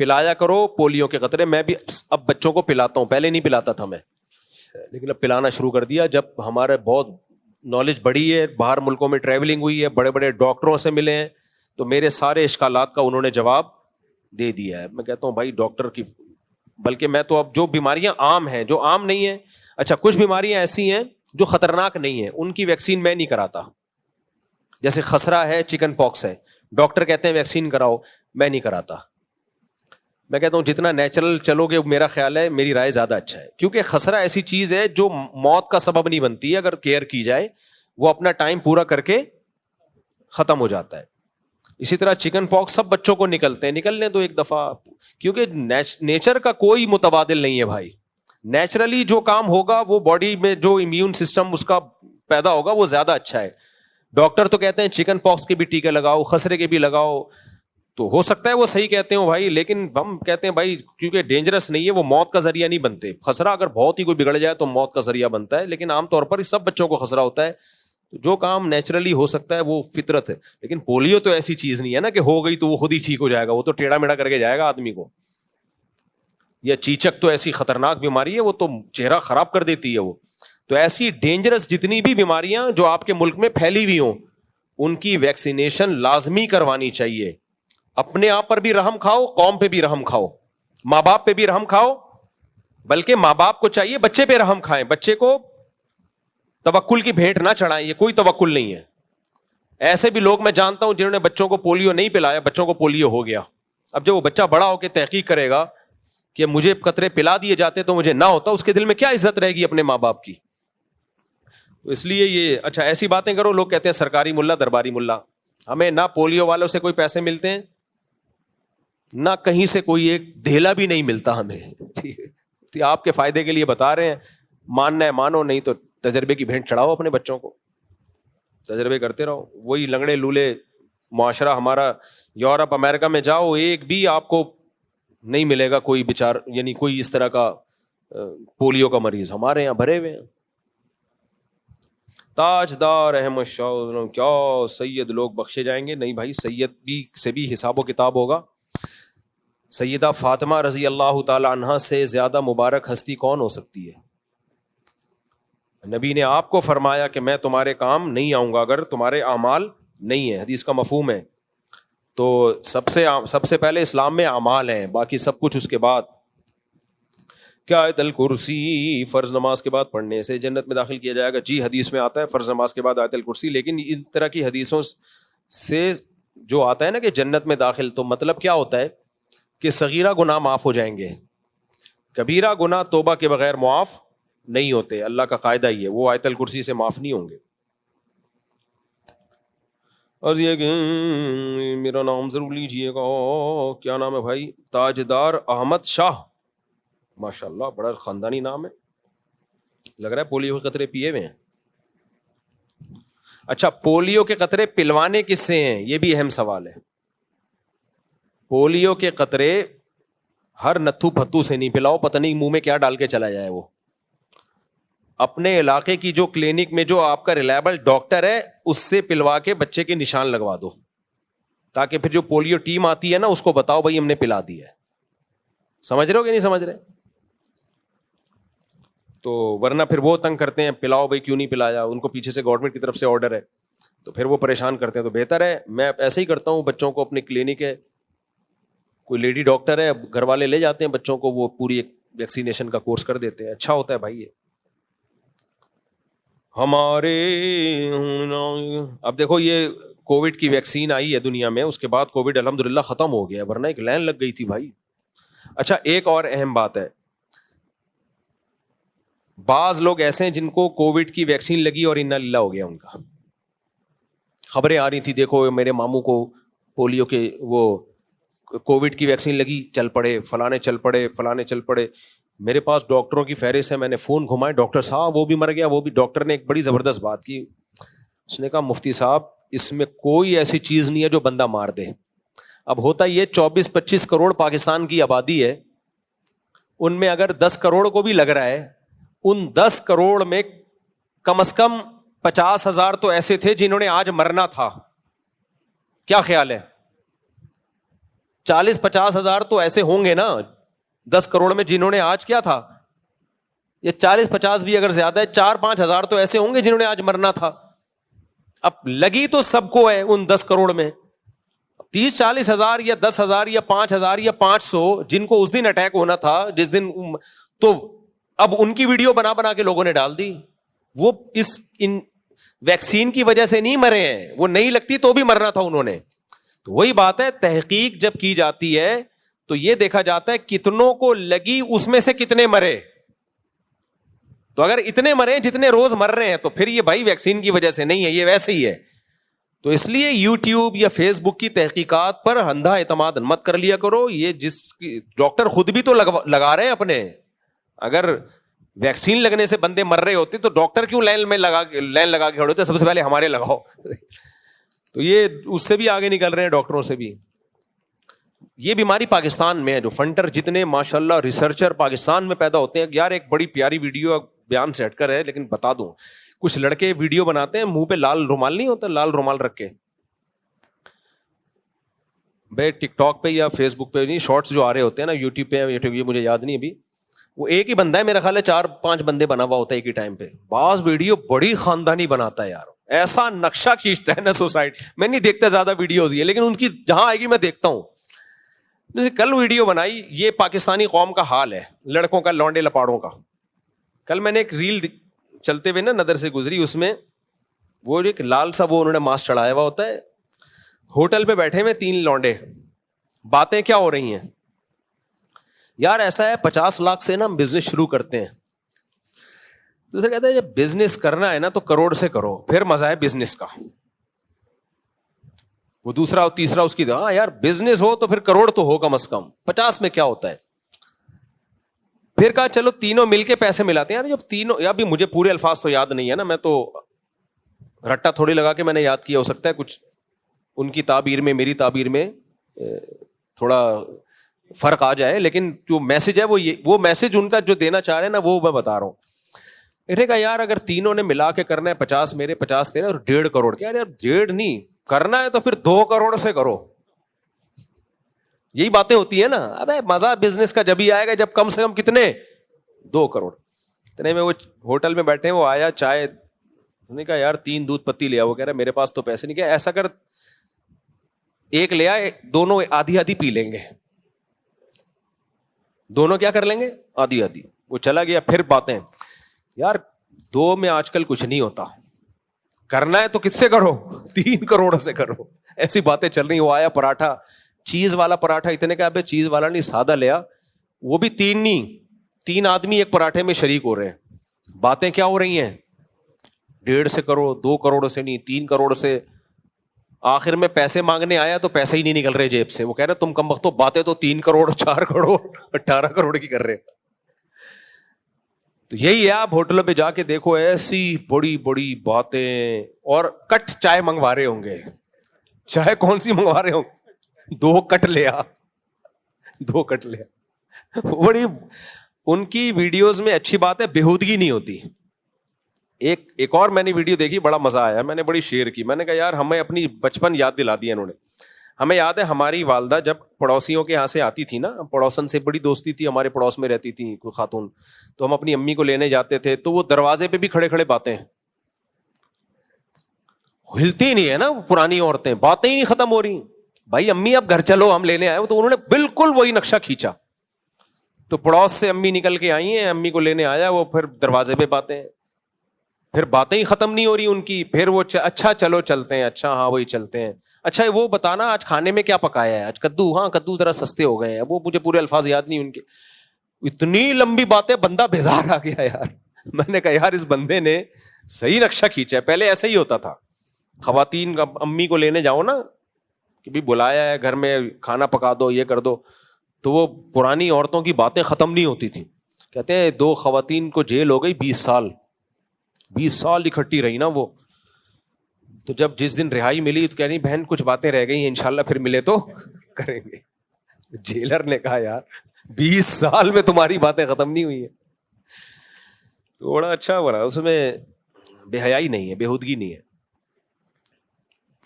پلایا کرو پولیو کے قطرے. میں بھی اب بچوں کو پلاتا ہوں, پہلے نہیں پلاتا تھا میں, لیکن اب پلانا شروع کر دیا. جب ہمارے بہت نالج بڑھی ہے, باہر ملکوں میں ٹریولنگ ہوئی ہے, بڑے بڑے ڈاکٹروں سے ملے ہیں, تو میرے سارے اشکالات کا انہوں نے جواب دے دیا ہے. میں کہتا ہوں بھائی ڈاکٹر کی, بلکہ میں تو اب جو بیماریاں عام ہیں, جو عام نہیں ہیں, اچھا کچھ بیماریاں ایسی ہیں جو خطرناک نہیں ہیں, ان کی ویکسین میں نہیں کراتا. جیسے خسرہ ہے, چکن پاکس ہے, ڈاکٹر کہتے ہیں ویکسین کراؤ, میں نہیں کراتا. میں کہتا ہوں جتنا نیچرل چلو گے میرا خیال ہے, میری رائے زیادہ اچھا ہے. کیونکہ خسرہ ایسی چیز ہے جو موت کا سبب نہیں بنتی ہے, اگر کیئر کی جائے وہ اپنا ٹائم پورا کر کے ختم ہو جاتا ہے. اسی طرح چکن پاکس سب بچوں کو نکلتے ہیں, نکلنے دو ایک دفعہ, کیونکہ نیچر کا کوئی متبادل نہیں ہے بھائی. نیچرلی جو کام ہوگا وہ باڈی میں جو امیون سسٹم اس کا پیدا ہوگا وہ زیادہ اچھا ہے. ڈاکٹر تو کہتے ہیں چکن پاکس کے بھی ٹیکے لگاؤ, خسرے کے بھی لگاؤ, تو ہو سکتا ہے وہ صحیح کہتے ہوں بھائی, لیکن ہم کہتے ہیں بھائی کیونکہ ڈینجرس نہیں ہے, وہ موت کا ذریعہ نہیں بنتے. خسرہ اگر بہت ہی کوئی بگڑ جائے تو موت کا ذریعہ بنتا ہے, لیکن عام طور پر سب بچوں کو خسرہ ہوتا ہے. جو کام نیچرلی ہو سکتا ہے وہ فطرت ہے. لیکن پولیو تو ایسی چیز نہیں ہے نا کہ ہو گئی تو وہ خود ہی ٹھیک ہو جائے گا, وہ تو ٹیڑھا میڑھا کر کے جائے گا آدمی کو. یا چیچک تو ایسی خطرناک بیماری ہے, وہ تو چہرہ خراب کر دیتی ہے وہ. تو ایسی ڈینجرس جتنی بھی بیماریاں جو آپ کے ملک میں پھیلی ہوئی ہوں, ان کی ویکسینیشن لازمی کروانی چاہیے. اپنے آپ پر بھی رحم کھاؤ, قوم پہ بھی رحم کھاؤ, ماں باپ پہ بھی رحم کھاؤ, بلکہ ماں باپ کو چاہیے بچے پہ رحم کھائیں. بچے کو توکل کی بھیٹ نہ چڑھائیں, یہ کوئی توکل نہیں ہے. ایسے بھی لوگ میں جانتا ہوں جنہوں نے بچوں کو پولیو نہیں پلایا, بچوں کو پولیو ہو گیا. اب جب وہ بچہ بڑا ہو کے تحقیق کرے گا کہ مجھے قطرے پلا دیے جاتے تو مجھے نہ ہوتا, اس کے دل میں کیا عزت رہے گی اپنے ماں باپ کی. تو اس لیے یہ اچھا ایسی باتیں کرو. لوگ کہتے ہیں سرکاری ملا درباری ملا. ہمیں نہ پولیو والوں سے کوئی پیسے ملتے ہیں, نہ کہیں سے کوئی ایک دھیلا بھی نہیں ملتا ہمیں. آپ کے فائدے کے لیے بتا رہے ہیں, ماننا ہے مانو, نہیں تو تجربے کی بھینٹ چڑھاؤ اپنے بچوں کو, تجربے کرتے رہو. وہی لنگڑے لولے معاشرہ ہمارا. یورپ امریکہ میں جاؤ, ایک بھی آپ کو نہیں ملے گا کوئی بیچار, یعنی کوئی اس طرح کا پولیو کا مریض. ہمارے یہاں بھرے ہوئے ہیں. تاجدار احمد شاہ کیا سید لوگ بخشے جائیں گے؟ نہیں بھائی, سید بھی سے بھی حساب و کتاب ہوگا. سیدہ فاطمہ رضی اللہ تعالی عنہا سے زیادہ مبارک ہستی کون ہو سکتی ہے؟ نبی نے آپ کو فرمایا کہ میں تمہارے کام نہیں آؤں گا اگر تمہارے اعمال نہیں ہے, حدیث کا مفہوم ہے. تو سب سے پہلے اسلام میں اعمال ہیں, باقی سب کچھ اس کے بعد. کیا آیت الکرسی فرض نماز کے بعد پڑھنے سے جنت میں داخل کیا جائے گا؟ جی حدیث میں آتا ہے فرض نماز کے بعد آیت الکرسی, لیکن اس طرح کی حدیثوں سے جو آتا ہے نا کہ جنت میں داخل, تو مطلب کیا ہوتا ہے کہ صغیرہ گناہ معاف ہو جائیں گے, کبیرہ گناہ توبہ کے بغیر معاف نہیں ہوتے, اللہ کا قاعدہ ہی ہے, وہ آیت الکرسی سے معاف نہیں ہوں گے. اور یہ کہ میرا نام ضرور لیجیے گا, کیا نام ہے بھائی؟ تاجدار احمد شاہ, ماشاء اللہ بڑا خاندانی نام ہے, لگ رہا ہے پولیو کے قطرے پیے ہوئے ہیں. اچھا, پولیو کے قطرے پلوانے کس سے ہیں, یہ بھی اہم سوال ہے. پولیو کے قطرے ہر نتھو پھتو سے نہیں پلاؤ, پتہ نہیں منہ میں کیا ڈال کے چلا جائے. وہ اپنے علاقے کی جو کلینک میں جو آپ کا ریلائبل ڈاکٹر ہے اس سے پلوا کے بچے کے نشان لگوا دو, تاکہ پھر جو پولیو ٹیم آتی ہے نا اس کو بتاؤ بھائی ہم نے پلا دیا ہے. سمجھ رہے ہو کہ نہیں سمجھ رہے؟ تو ورنہ پھر وہ تنگ کرتے ہیں, پلاؤ بھائی کیوں نہیں پلایا, ان کو پیچھے سے گورنمنٹ کی طرف سے آرڈر ہے, تو پھر وہ پریشان کرتے ہیں. تو بہتر ہے, میں ایسے ہی کرتا ہوں, بچوں کو اپنی کلینک ہے, کوئی لیڈی ڈاکٹر ہے, گھر والے لے جاتے ہیں بچوں کو, وہ پوری ایک ویکسینیشن کا کورس کر دیتے ہیں, اچھا ہوتا ہے بھائی یہ. ہمارے اب دیکھو یہ کووڈ کی ویکسین آئی ہے دنیا میں, اس کے بعد کووڈ الحمدللہ ختم ہو گیا, ورنہ ایک لائن لگ گئی تھی بھائی. اچھا, ایک اور اہم بات ہے, بعض لوگ ایسے ہیں جن کو کووڈ کی ویکسین لگی اور انا للہ ہو گیا ان کا. خبریں آ رہی تھی, دیکھو میرے ماموں کو پولیو کے وہ کووڈ کی ویکسین لگی, چل پڑے فلانے چل پڑے. میرے پاس ڈاکٹروں کی فہرست ہے, میں نے فون گھمائے, ڈاکٹر صاحب وہ بھی مر گیا, وہ بھی. ڈاکٹر نے ایک بڑی زبردست بات کی, اس نے کہا مفتی صاحب اس میں کوئی ایسی چیز نہیں ہے جو بندہ مار دے. اب ہوتا یہ 24-25 کروڑ پاکستان کی آبادی ہے, ان میں اگر 10 کروڑ کو بھی لگ رہا ہے, ان 10 کروڑ میں کم از کم 50,000 تو ایسے تھے جنہوں نے آج مرنا تھا. کیا خیال ہے؟ 40-50,000 تو ایسے ہوں گے نا 10 کروڑ میں جنہوں نے آج کیا تھا, یہ 40-50 بھی اگر زیادہ ہے, 4-5 ہزار تو ایسے ہوں گے جنہوں نے آج مرنا تھا. اب لگی تو سب کو ہے ان 10 کروڑ میں, 30-40 ہزار یا 10,000 یا 5,000 یا 500 جن کو اس دن اٹیک ہونا تھا جس دن, تو اب ان کی ویڈیو بنا بنا کے لوگوں نے ڈال دی. وہ ان ویکسین کی وجہ سے نہیں مرے ہیں, وہ نہیں لگتی تو بھی مرنا تھا انہوں نے. تو وہی بات ہے, تحقیق جب کی جاتی ہے تو یہ دیکھا جاتا ہے کتنوں کو لگی, اس میں سے کتنے مرے. تو اگر اتنے مرے جتنے روز مر رہے ہیں تو پھر یہ بھائی ویکسین کی وجہ سے نہیں ہے, یہ ویسے ہی ہے. تو اس لیے یوٹیوب یا فیس بک کی تحقیقات پر اندھا اعتماد مت کر لیا کرو. یہ جس ڈاکٹر خود بھی تو لگا رہے ہیں اپنے, اگر ویکسین لگنے سے بندے مر رہے ہوتے تو ڈاکٹر کیوں لائن لگا کے کھڑے ہوتے, سب سے پہلے ہمارے لگاؤ. تو یہ اس سے بھی آگے نکل رہے ہیں, ڈاکٹروں سے بھی. یہ بیماری پاکستان میں ہے, جو فنٹر جتنے ماشاءاللہ ریسرچر پاکستان میں پیدا ہوتے ہیں. یار ایک بڑی پیاری ویڈیو بیان سے ہٹ کر ہے لیکن بتا دوں, کچھ لڑکے ویڈیو بناتے ہیں, منہ پہ لال رومال نہیں ہوتا, لال رومال رکھ کے, بھائی ٹک ٹاک پہ یا فیس بک پہ نہیں, شارٹس جو آ رہے ہوتے ہیں نا یوٹیوب پہ, یہ مجھے یاد نہیں ابھی, وہ ایک ہی بندہ ہے میرا خیال ہے, 4-5 بندے بنا ہوا ہوتا ہے ایک ہی ٹائم پہ. بعض ویڈیو بڑی خاندانی بناتا ہے یار, ایسا نقشہ کھینچتا ہے نا سوسائٹی. میں نہیں دیکھتا زیادہ ویڈیوز یہ, لیکن ان کی جہاں آئے گی میں دیکھتا ہوں. جیسے کل ویڈیو بنائی, یہ پاکستانی قوم کا حال ہے, لڑکوں کا, لونڈے لپاڑوں کا. کل میں نے ایک ریل چلتے ہوئے نا نظر سے گزری, اس میں وہ ایک لال سا وہ انہوں نے ماسک چڑھایا ہوا ہوتا ہے, ہوٹل پہ بیٹھے ہوئے 3 لونڈے, باتیں کیا ہو رہی ہیں یار, ایسا ہے 50 لاکھ سے نا ہم بزنس شروع کرتے ہیں. دوسرا کہتا ہے جب بزنس کرنا ہے نا تو کروڑ سے کرو, پھر مزہ ہے بزنس کا. وہ دوسرا اور تیسرا اس کی, ہاں یار بزنس ہو تو پھر کروڑ تو ہو کم از کم, 50 میں کیا ہوتا ہے. پھر کہا چلو تینوں مل کے پیسے ملاتے ہیں. یار جب تینوں, یا بھی مجھے پورے الفاظ تو یاد نہیں ہے نا, میں تو رٹا تھوڑی لگا کے میں نے یاد کیا, ہو سکتا ہے کچھ ان کی تعبیر میں میری تعبیر میں تھوڑا فرق آ جائے, لیکن جو میسج ہے وہ میسج ان کا جو دینا چاہ رہے ہیں نا وہ میں بتا رہا ہوں. انہیں کہا یار اگر تینوں نے ملا کے کرنا ہے, 50 میرے 50 تیرے اور 1.5 کروڑ, کیا یار 1.5 نہیں کرنا ہے تو پھر 2 کروڑ سے کرو. یہی باتیں ہوتی ہیں نا. ابے مزہ بزنس کا جب ہی آئے گا جب کم سے کم کتنے 2 کروڑ. اتنے میں وہ ہوٹل میں بیٹھے, وہ آیا, چائے انہوں نے کہا یار 3 دودھ پتی لے آؤ. وہ کہہ رہا میرے پاس تو پیسے نہیں. کہ ایسا کر ایک لے آئے, دونوں آدھی آدھی پی لیں گے. دونوں کیا کر لیں گے؟ آدھی آدھی. وہ چلا گیا. پھر باتیں, یار 2 میں آج کل کچھ نہیں ہوتا, کرنا ہے تو کس سے کرو؟ 3 کروڑ سے کرو. ایسی باتیں چل رہی. وہ آیا پراٹھا, چیز والا پراٹھا. اتنے کا ابے چیز والا نہیں, سادہ لیا. وہ بھی 3 نہیں, 3 آدمی ایک پراٹھے میں شریک ہو رہے ہیں. باتیں کیا ہو رہی ہیں؟ 1.5 سے کرو, 2 کروڑ سے نہیں, 3 کروڑ سے. آخر میں پیسے مانگنے آیا تو پیسے ہی نہیں نکل رہے جیب سے. وہ کہہ رہے تم کم وقت باتیں تو 3 کروڑ 4 کروڑ 18 کروڑ کی کر رہے. تو یہی ہے, آپ ہوٹلوں پہ جا کے دیکھو, ایسی بڑی بڑی باتیں. اور کٹ چائے منگوا رہے ہوں گے. چائے کون سی منگوا رہے ہوں گے؟ 2 کٹ لیا, 2 کٹ لیا. بڑی ان کی ویڈیوز میں اچھی بات ہے, بےہودگی نہیں ہوتی. ایک اور میں نے ویڈیو دیکھی, بڑا مزہ آیا. میں نے بڑی شیئر کی. میں نے کہا یار ہمیں اپنی بچپن یاد دلا دیا انہوں نے. ہمیں یاد ہے ہماری والدہ جب پڑوسیوں کے یہاں سے آتی تھی نا, پڑوسن سے بڑی دوستی تھی, ہمارے پڑوس میں رہتی تھی کوئی خاتون, تو ہم اپنی امی کو لینے جاتے تھے تو وہ دروازے پہ بھی کھڑے کھڑے باتیں, ہلتی نہیں ہے نا پرانی عورتیں, باتیں ہی نہیں ختم ہو رہی. بھائی امی اب گھر چلو ہم لینے آئے. تو انہوں نے بالکل وہی نقشہ کھینچا. تو پڑوس سے امی نکل کے آئی ہیں, امی کو لینے آیا, وہ پھر دروازے پہ باتیں, پھر باتیں ہی ختم نہیں ہو رہی ان کی. پھر وہ اچھا چلو چلتے ہیں, اچھا ہاں وہی چلتے ہیں. اچھا وہ بتانا آج کھانے میں کیا پکایا ہے؟ آج کدو, ہاں کدو ذرا سستے ہو گئے ہیں. وہ مجھے پورے الفاظ یاد نہیں ان کے. اتنی لمبی باتیں, بندہ بیزار آ گیا یار. میں نے کہا یار اس بندے نے صحیح نقشہ کھینچا ہے. پہلے ایسا ہی ہوتا تھا, خواتین امی کو لینے جاؤ نا کہ بھی بلایا ہے گھر میں, کھانا پکا دو, یہ کر دو, تو وہ پرانی عورتوں کی باتیں ختم نہیں ہوتی تھیں. کہتے ہیں 2 خواتین کو جیل ہو گئی 20 سال اکٹھی رہی نا وہ. تو جب جس دن رہائی ملی تو کہہ رہی بہن کچھ باتیں رہ گئی ہیں, انشاءاللہ پھر ملے تو کریں گے. جیلر نے کہا یار 20 سال میں تمہاری باتیں ختم نہیں ہوئی ہیں. تو بڑا اچھا بنا, اس میں بے حیائی نہیں ہے, بےہودگی نہیں ہے.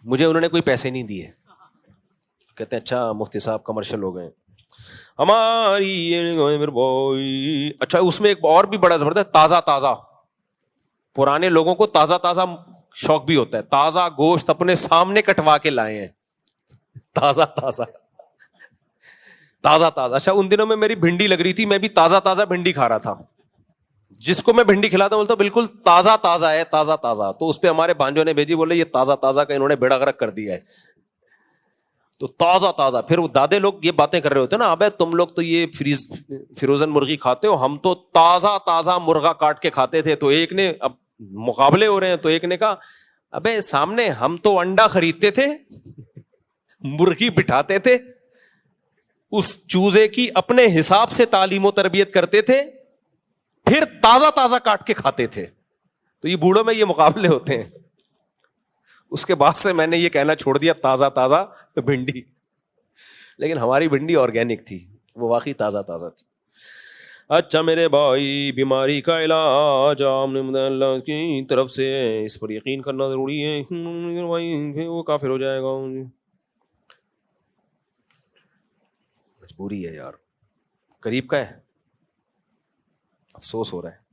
مجھے انہوں نے کوئی پیسے نہیں دیے. کہتے ہیں اچھا مفتی صاحب کمرشل ہو گئے ہماری. اچھا اس میں ایک اور بھی بڑا زبردست, تازہ پرانے لوگوں کو تازہ شوق بھی ہوتا ہے. تازہ گوشت اپنے سامنے کٹوا کے لائے ہیں, تازہ. اچھا ان دنوں میں میری بھنڈی لگ رہی تھی, میں بھی تازہ بھنڈی کھا رہا تھا. جس کو میں بھنڈی کھلاتا ہوں بولتا بالکل تازہ ہے, تازہ. تو اس پہ ہمارے بھانجوں نے بھیجی, بولے یہ تازہ کا انہوں نے بیڑا غرق کر دیا ہے. تو تازہ. پھر وہ دادے لوگ یہ باتیں کر رہے ہوتے ہیں نا, ابے تم لوگ تو یہ فروزن مرغی کھاتے ہو, ہم تو تازہ مرغا کاٹ کے کھاتے تھے. تو ایک نے, اب مقابلے ہو رہے ہیں, تو ایک نے کہا ابے سامنے ہم تو انڈا خریدتے تھے, مرغی بٹھاتے تھے, اس چوزے کی اپنے حساب سے تعلیم و تربیت کرتے تھے, پھر تازہ کاٹ کے کھاتے تھے. تو یہ بوڑھوں میں یہ مقابلے ہوتے ہیں. اس کے بعد سے میں نے یہ کہنا چھوڑ دیا تازہ بھنڈی. لیکن ہماری بھنڈی آرگینک تھی, وہ واقعی تازہ تھی. اچھا میرے بھائی, بیماری کا علاج اللہ کی طرف سے, اس پر یقین کرنا ضروری ہے. وہ کافر ہو جائے گا, مجبوری ہے یار, قریب کا ہے, افسوس ہو رہا ہے.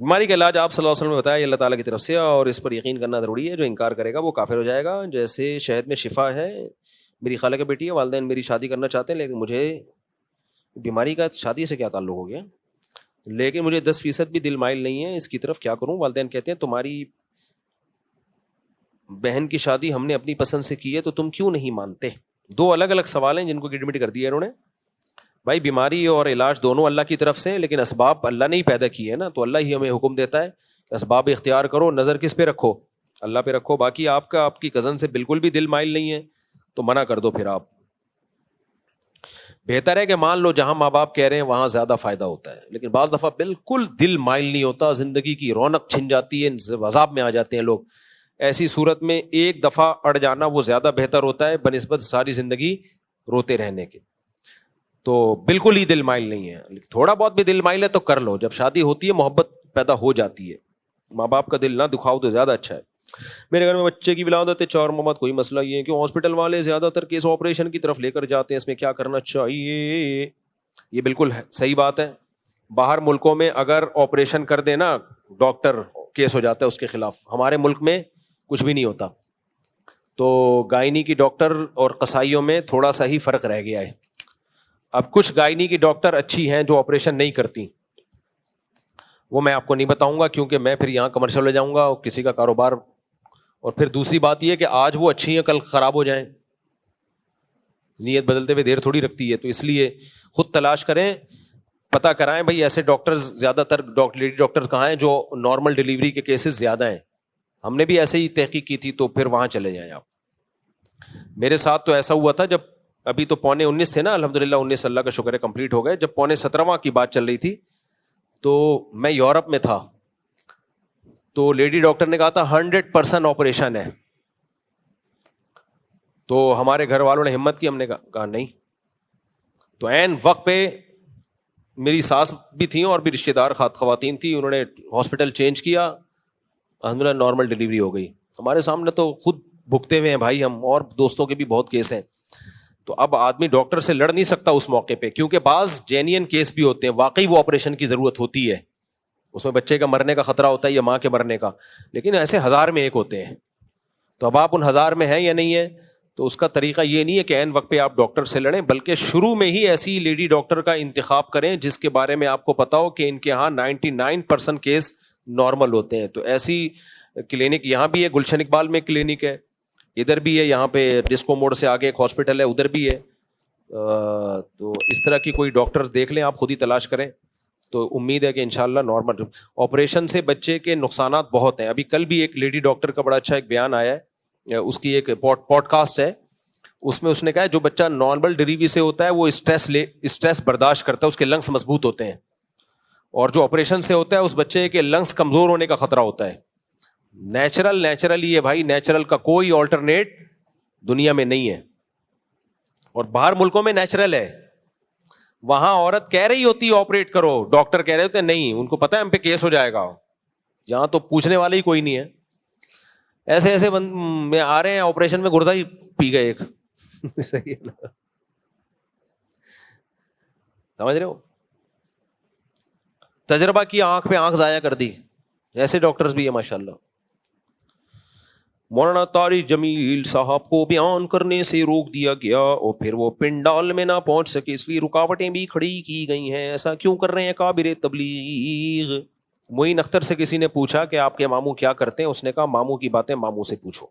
بیماری کا علاج آپ صلی اللہ علیہ وسلم نے بتایا اللہ تعالیٰ کی طرف سے, اور اس پر یقین کرنا ضروری ہے. جو انکار کرے گا وہ کافر ہو جائے گا. جیسے شہد میں شفا ہے. میری خالہ کی بیٹی ہے, والدین میری شادی کرنا چاہتے ہیں, لیکن مجھے بیماری کا شادی سے کیا تعلق ہو گیا, لیکن مجھے 10% بھی دل مائل نہیں ہے اس کی طرف, کیا کروں؟ والدین کہتے ہیں تمہاری بہن کی شادی ہم نے اپنی پسند سے کی ہے تو تم کیوں نہیں مانتے. 2 الگ الگ سوال ہیں جن کو گڈمٹ کر دیا انہوں نے. بھائی بیماری اور علاج دونوں اللہ کی طرف سے, لیکن اسباب اللہ نے ہی پیدا کیے ہیں نا, تو اللہ ہی ہمیں حکم دیتا ہے کہ اسباب اختیار کرو. نظر کس پہ رکھو؟ اللہ پہ رکھو. باقی آپ کی کزن سے بالکل بھی دل مائل نہیں ہے تو منع کر دو. پھر آپ بہتر ہے کہ مان لو جہاں ماں باپ کہہ رہے ہیں وہاں زیادہ فائدہ ہوتا ہے. لیکن بعض دفعہ بالکل دل مائل نہیں ہوتا, زندگی کی رونق چھن جاتی ہے, عذاب میں آ جاتے ہیں لوگ. ایسی صورت میں ایک دفعہ اڑ جانا وہ زیادہ بہتر ہوتا ہے بنسبت ساری زندگی روتے رہنے کے. تو بالکل ہی دل مائل نہیں ہے, تھوڑا بہت بھی دل مائل ہے تو کر لو. جب شادی ہوتی ہے محبت پیدا ہو جاتی ہے, ماں باپ کا دل نہ دکھاؤ تو زیادہ اچھا ہے. میرے گھر میں بچے کی ولادت ہے 4 ماہ بعد, کوئی مسئلہ یہ ہے کہ ہاسپٹل والے زیادہ تر کیس آپریشن کی طرف لے کر جاتے ہیں, اس میں کیا کرنا چاہیے؟ یہ بالکل صحیح بات ہے. باہر ملکوں میں اگر آپریشن کر دے نا ڈاکٹر, کیس ہو جاتا ہے اس کے خلاف. ہمارے ملک میں کچھ بھی نہیں ہوتا. تو گائنی کی ڈاکٹر اور قصائیوں میں تھوڑا سا ہی فرق رہ گیا ہے. اب کچھ گائنی کی ڈاکٹر اچھی ہیں جو آپریشن نہیں کرتی, وہ میں آپ کو نہیں بتاؤں گا کیونکہ میں پھر یہاں کمرشل ہو جاؤں گا اور کسی کا کاروبار. اور پھر دوسری بات یہ کہ آج وہ اچھی ہیں کل خراب ہو جائیں, نیت بدلتے ہوئے دیر تھوڑی رکھتی ہے. تو اس لیے خود تلاش کریں, پتہ کرائیں بھائی ایسے ڈاکٹرز, زیادہ تر لیڈی ڈاکٹر کہاں ہیں جو نارمل ڈیلیوری کے کیسز زیادہ ہیں. ہم نے بھی ایسے ہی تحقیق کی تھی, تو پھر وہاں چلے جائیں آپ. میرے ساتھ تو ایسا ہوا تھا جب ابھی تو 19 تھے نا, الحمدللہ 19 اللہ کا شکر ہے کمپلیٹ ہو گئے. جب 17واں کی بات چل رہی تھی تو میں یورپ میں تھا, تو لیڈی ڈاکٹر نے کہا تھا 100% آپریشن ہے. تو ہمارے گھر والوں نے ہمت کی, ہم نے کہا نہیں. تو عین وقت پہ میری ساس بھی تھیں اور بھی رشتے دار خواتین تھیں, انہوں نے ہاسپٹل چینج کیا, الحمدللہ نارمل ڈیلیوری ہو گئی. ہمارے سامنے تو خود بھگتے ہوئے ہیں بھائی ہم, اور دوستوں کے بھی بہت کیس ہیں. تو اب آدمی ڈاکٹر سے لڑ نہیں سکتا اس موقع پہ, کیونکہ بعض جینین کیس بھی ہوتے ہیں, واقعی وہ آپریشن کی ضرورت ہوتی ہے, اس میں بچے کا مرنے کا خطرہ ہوتا ہے یا ماں کے مرنے کا, لیکن ایسے 1000 میں 1 ہوتے ہیں. تو اب آپ ان 1000 میں ہیں یا نہیں ہے, تو اس کا طریقہ یہ نہیں ہے کہ عین وقت پہ آپ ڈاکٹر سے لڑیں, بلکہ شروع میں ہی ایسی لیڈی ڈاکٹر کا انتخاب کریں جس کے بارے میں آپ کو پتا ہو کہ ان کے ہاں 99% کیس نارمل ہوتے ہیں. تو ایسی کلینک یہاں بھی ہے, گلشن اقبال میں کلینک ہے, ادھر بھی ہے, یہاں پہ ڈسکو موڑ سے آگے ایک ہاسپٹل ہے ادھر بھی ہے. تو اس طرح کی کوئی ڈاکٹر دیکھ لیں, آپ خود ہی تلاش کریں. تو امید ہے کہ انشاءاللہ نارمل. آپریشن سے بچے کے نقصانات بہت ہیں. ابھی کل بھی ایک لیڈی ڈاکٹر کا بڑا اچھا ایک بیان آیا ہے, اس کی ایک پوڈ کاسٹ ہے, اس میں اس نے کہا ہے جو بچہ نارمل ڈیلیوری سے ہوتا ہے وہ اسٹریس برداشت کرتا ہے, اس کے لنگس مضبوط ہوتے ہیں, اور جو آپریشن سے ہوتا ہے اس بچے کے لنگس کمزور ہونے کا خطرہ ہوتا ہے. نیچرل ہی ہے بھائی, نیچرل کا کوئی آلٹرنیٹ دنیا میں نہیں ہے. اور باہر ملکوں میں نیچرل ہے, وہاں عورت کہہ رہی ہوتی ہے آپریٹ کرو, ڈاکٹر کہہ رہے ہوتے ہیں نہیں, ان کو پتا ہے ہم پہ کیس ہو جائے گا. یہاں تو پوچھنے والا ہی کوئی نہیں ہے. ایسے میں آ رہے ہیں آپریشن میں گردہ ہی پی گئے ایک. صحیح ہے نا, سمجھ رہے ہو, تجربہ کی آنکھ پہ آنکھ ضائع کر دی. ایسے ڈاکٹرز بھی ہیں ماشاءاللہ. مولانا طارق جمیل صاحب کو بیان کرنے سے روک دیا گیا اور پھر وہ پنڈال میں نہ پہنچ سکے, اس لیے رکاوٹیں بھی کھڑی کی گئی ہیں. ایسا کیوں کر رہے ہیں کابر تبلیغ؟ معین اختر سے کسی نے پوچھا کہ آپ کے ماموں کیا کرتے ہیں, اس نے کہا ماموں کی باتیں ماموں سے پوچھو.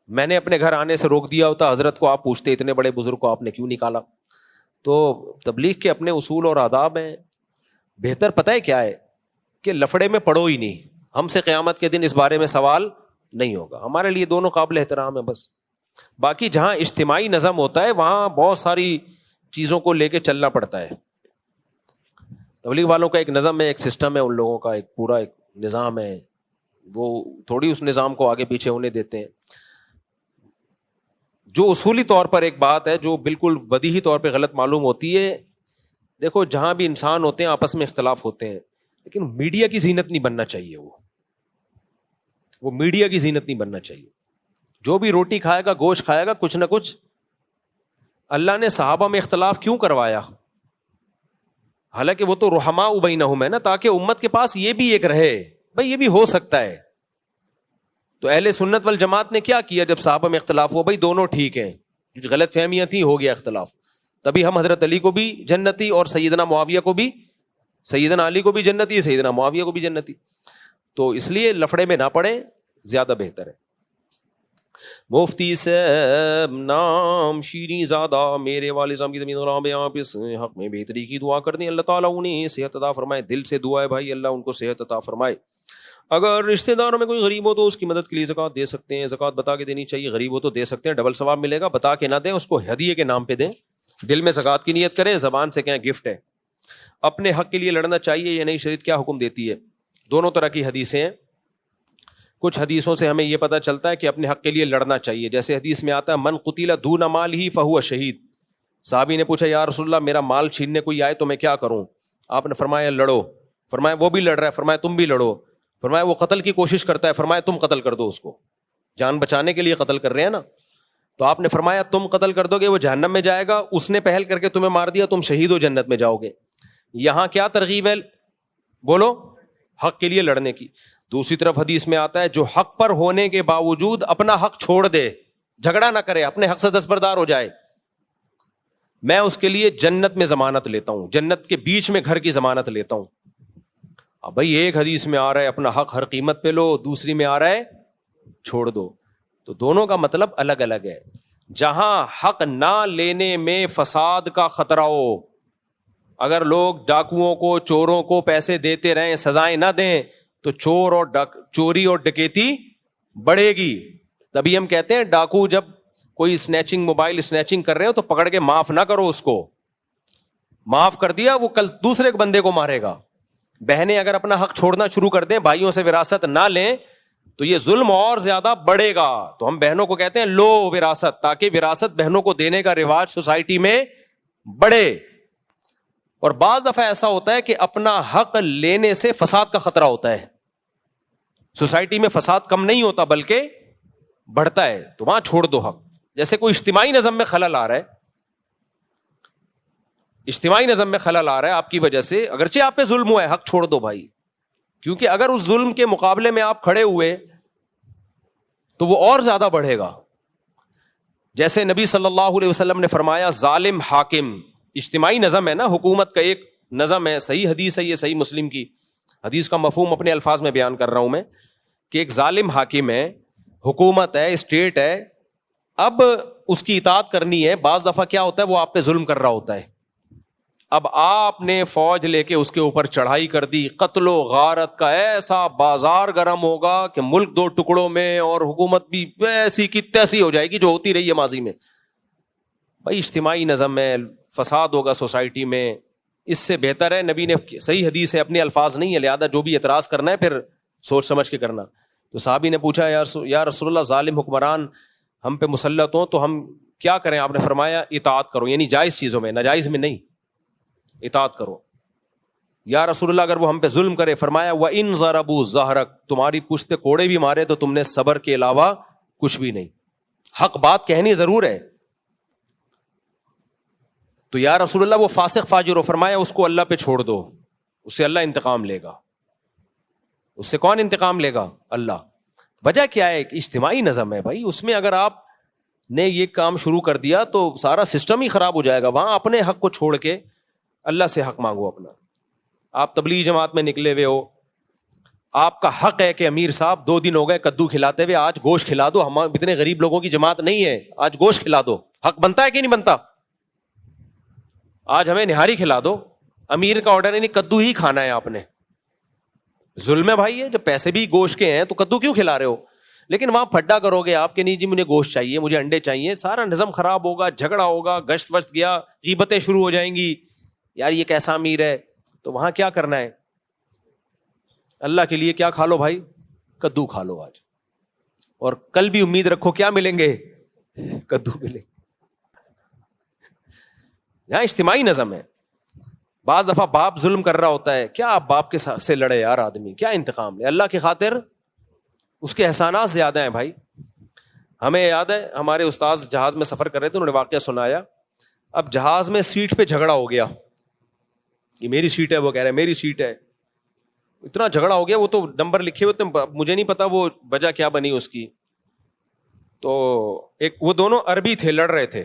میں نے اپنے گھر آنے سے روک دیا ہوتا, حضرت کو آپ پوچھتے, اتنے بڑے بزرگ کو آپ نے کیوں نکالا؟ تو تبلیغ کے اپنے اصول اور آداب ہیں. بہتر پتہ ہے کیا ہے کہ لفڑے میں پڑو ہی نہیں, ہم سے قیامت کے دن اس بارے میں سوال نہیں ہوگا. ہمارے لیے دونوں قابل احترام ہے بس. باقی جہاں اجتماعی نظم ہوتا ہے وہاں بہت ساری چیزوں کو لے کے چلنا پڑتا ہے. تبلیغ والوں کا ایک نظم ہے, ایک سسٹم ہے, ان لوگوں کا ایک پورا ایک نظام ہے, وہ تھوڑی اس نظام کو آگے پیچھے ہونے دیتے ہیں. جو اصولی طور پر ایک بات ہے جو بالکل بدیہی طور پہ غلط معلوم ہوتی ہے, دیکھو جہاں بھی انسان ہوتے ہیں آپس میں اختلاف ہوتے ہیں, لیکن میڈیا کی زینت نہیں بننا چاہیے. وہ میڈیا کی زینت نہیں بننا چاہیے. جو بھی روٹی کھائے گا, گوشت کھائے گا, کچھ نہ کچھ. اللہ نے صحابہ میں اختلاف کیوں کروایا؟ حالانکہ وہ تو رحماء بینہم ہے نا, تاکہ امت کے پاس یہ بھی ایک رہے بھائی یہ بھی ہو سکتا ہے. تو اہل سنت والجماعت نے کیا کیا جب صحابہ میں اختلاف ہوا؟ بھائی دونوں ٹھیک ہیں, غلط فہمیاں تھیں, ہو گیا اختلاف, تبھی ہم حضرت علی کو بھی جنتی اور سیدنا معاویہ کو بھی, سیدنا علی کو بھی جنتی, سیدنا معاویہ کو بھی جنتی. تو اس لیے لفڑے میں نہ پڑے, زیادہ بہتر ہے. مفتی صاحب نام شیریں زادہ میرے والد صاحب کی زمین غرام ہے, آپ اس حق میں بہتری کی دعا کر دیں, اللہ تعالیٰ انہیں صحت عطا فرمائے. دل سے دعا ہے بھائی, اللہ ان کو صحت عطا فرمائے. اگر رشتہ داروں میں کوئی غریب ہو تو اس کی مدد کے لیے زکوٰۃ دے سکتے ہیں. زکوٰۃ بتا کے دینی چاہیے, غریب ہو تو دے سکتے ہیں, ڈبل ثواب ملے گا. بتا کے نہ دیں, اس کو ہدیے کے نام پہ دیں. دل میں زکوٰۃ کی نیت کریں, زبان سے کہیں گفٹ ہے. اپنے حق کے لیے لڑنا چاہیے یا نہیں, شریعت کیا حکم دیتی ہے؟ دونوں طرح کی حدیثیں ہیں. کچھ حدیثوں سے ہمیں یہ پتہ چلتا ہے کہ اپنے حق کے لیے لڑنا چاہیے. جیسے حدیث میں آتا ہے من قتل دون مالہ فہو شہید. صحابی نے پوچھا یا رسول اللہ میرا مال چھیننے کوئی آئے تو میں کیا کروں؟ آپ نے فرمایا لڑو. فرمایا وہ بھی لڑ رہا ہے, فرمایا تم بھی لڑو. فرمایا وہ قتل کی کوشش کرتا ہے, فرمایا تم قتل کر دو اس کو, جان بچانے کے لیے قتل کر رہے ہیں نا. تو آپ نے فرمایا تم قتل کر دو گے وہ جہنم میں جائے گا, اس نے پہل کر کے تمہیں مار دیا, تم شہید ہو جنت میں جاؤ گے. یہاں کیا ترغیب ہے؟ بولو، حق کے لیے لڑنے کی. دوسری طرف حدیث میں آتا ہے جو حق پر ہونے کے باوجود اپنا حق چھوڑ دے، جھگڑا نہ کرے، اپنے حق سے دستبردار ہو جائے، میں اس کے لیے جنت میں ضمانت لیتا ہوں، جنت کے بیچ میں گھر کی ضمانت لیتا ہوں. اب بھائی ایک حدیث میں آ رہا ہے اپنا حق ہر قیمت پہ لو، دوسری میں آ رہا ہے چھوڑ دو، تو دونوں کا مطلب الگ الگ ہے. جہاں حق نہ لینے میں فساد کا خطرہ ہو، اگر لوگ ڈاکوؤں کو، چوروں کو پیسے دیتے رہیں، سزائیں نہ دیں، تو چور اور چوری اور ڈکیتی بڑھے گی. تبھی ہم کہتے ہیں ڈاکو جب کوئی اسنیچنگ، موبائل اسنیچنگ کر رہے ہو تو پکڑ کے معاف نہ کرو، اس کو معاف کر دیا وہ کل دوسرے بندے کو مارے گا. بہنیں اگر اپنا حق چھوڑنا شروع کر دیں، بھائیوں سے وراثت نہ لیں، تو یہ ظلم اور زیادہ بڑھے گا. تو ہم بہنوں کو کہتے ہیں لو وراثت، تاکہ وراثت بہنوں کو دینے کا رواج سوسائٹی میں بڑھے. اور بعض دفعہ ایسا ہوتا ہے کہ اپنا حق لینے سے فساد کا خطرہ ہوتا ہے، سوسائٹی میں فساد کم نہیں ہوتا بلکہ بڑھتا ہے، تو وہاں چھوڑ دو حق. جیسے کوئی اجتماعی نظم میں خلل آ رہا ہے، اجتماعی نظم میں خلل آ رہا ہے آپ کی وجہ سے، اگرچہ آپ پہ ظلم ہوا ہے، حق چھوڑ دو بھائی. کیونکہ اگر اس ظلم کے مقابلے میں آپ کھڑے ہوئے تو وہ اور زیادہ بڑھے گا. جیسے نبی صلی اللہ علیہ وسلم نے فرمایا ظالم حاکم، اجتماعی نظم ہے نا، حکومت کا ایک نظم ہے، صحیح حدیث ہے یہ، صحیح مسلم کی حدیث کا مفہوم اپنے الفاظ میں بیان کر رہا ہوں میں، کہ ایک ظالم حاکم ہے، حکومت ہے، اسٹیٹ ہے، اب اس کی اطاعت کرنی ہے. بعض دفعہ کیا ہوتا ہے وہ آپ پہ ظلم کر رہا ہوتا ہے، اب آپ نے فوج لے کے اس کے اوپر چڑھائی کر دی، قتل و غارت کا ایسا بازار گرم ہوگا کہ ملک دو ٹکڑوں میں، اور حکومت بھی ویسی کی تیسی ہو جائے گی جو ہوتی رہی ہے ماضی میں. بھائی اجتماعی نظم میں فساد ہوگا سوسائٹی میں، اس سے بہتر ہے، نبی نے صحیح حدیث ہے، اپنے الفاظ نہیں ہے، لہذا جو بھی اعتراض کرنا ہے پھر سوچ سمجھ کے کرنا. تو صحابی نے پوچھا یا رسول اللہ ظالم حکمران ہم پہ مسلط ہوں تو ہم کیا کریں؟ آپ نے فرمایا اطاعت کرو، یعنی جائز چیزوں میں، ناجائز میں نہیں، اطاعت کرو. یا رسول اللہ اگر وہ ہم پہ ظلم کرے، فرمایا وَإِن ضَرَبُوا ظَهْرَكَ، تمہاری پشت پہ کوڑے بھی مارے تو تم نے صبر کے علاوہ کچھ بھی نہیں. حق بات کہنی ضرور ہے. تو یا رسول اللہ وہ فاسق فاجر ہو، فرمایا اس کو اللہ پہ چھوڑ دو، اس سے اللہ انتقام لے گا. اس سے کون انتقام لے گا؟ اللہ. وجہ کیا ہے؟ اجتماعی نظم ہے بھائی، اس میں اگر آپ نے یہ کام شروع کر دیا تو سارا سسٹم ہی خراب ہو جائے گا. وہاں اپنے حق کو چھوڑ کے اللہ سے حق مانگو اپنا. آپ تبلیغ جماعت میں نکلے ہوئے ہو، آپ کا حق ہے کہ امیر صاحب 2 دن ہو گئے کدو کھلاتے ہوئے، آج گوشت کھلا دو، ہم اتنے غریب لوگوں کی جماعت نہیں ہے، آج گوشت کھلا دو. حق بنتا ہے کہ نہیں بنتا؟ آج ہمیں نہاری کھلا دو. امیر کا آرڈر ہے نہیں، کدو ہی کھانا ہے آپ نے. ظلم ہے بھائی ہے، جب پیسے بھی گوشت کے ہیں تو کدو کیوں کھلا رہے ہو؟ لیکن وہاں پھڈا کرو گے آپ کے، نہیں جی مجھے گوشت چاہیے، مجھے انڈے چاہیے، سارا نظم خراب ہوگا، جھگڑا ہوگا، گشت وشت گیا، غیبتیں شروع ہو جائیں گی، یار یہ کیسا امیر ہے. تو وہاں کیا کرنا ہے؟ اللہ کے لیے کیا کھا لو بھائی؟ کدو کھا لو آج، اور کل بھی امید رکھو کیا ملیں گے؟ کدو ملیں. یہاں اجتماعی نظم ہے. بعض دفعہ باپ ظلم کر رہا ہوتا ہے، کیا آپ باپ کے سے لڑے یار آدمی، کیا انتقام لے؟ اللہ کی خاطر اس کے احسانات زیادہ ہیں بھائی. ہمیں یاد ہے ہمارے استاذ جہاز میں سفر کر رہے تھے، انہوں نے واقعہ سنایا. اب جہاز میں سیٹ پہ جھگڑا ہو گیا، یہ میری سیٹ ہے، وہ کہہ رہے ہیں میری سیٹ ہے. اتنا جھگڑا ہو گیا، وہ تو نمبر لکھے ہوئے تھے، مجھے نہیں پتا وہ وجہ کیا بنی اس کی. تو وہ دونوں عربی تھے، لڑ رہے تھے.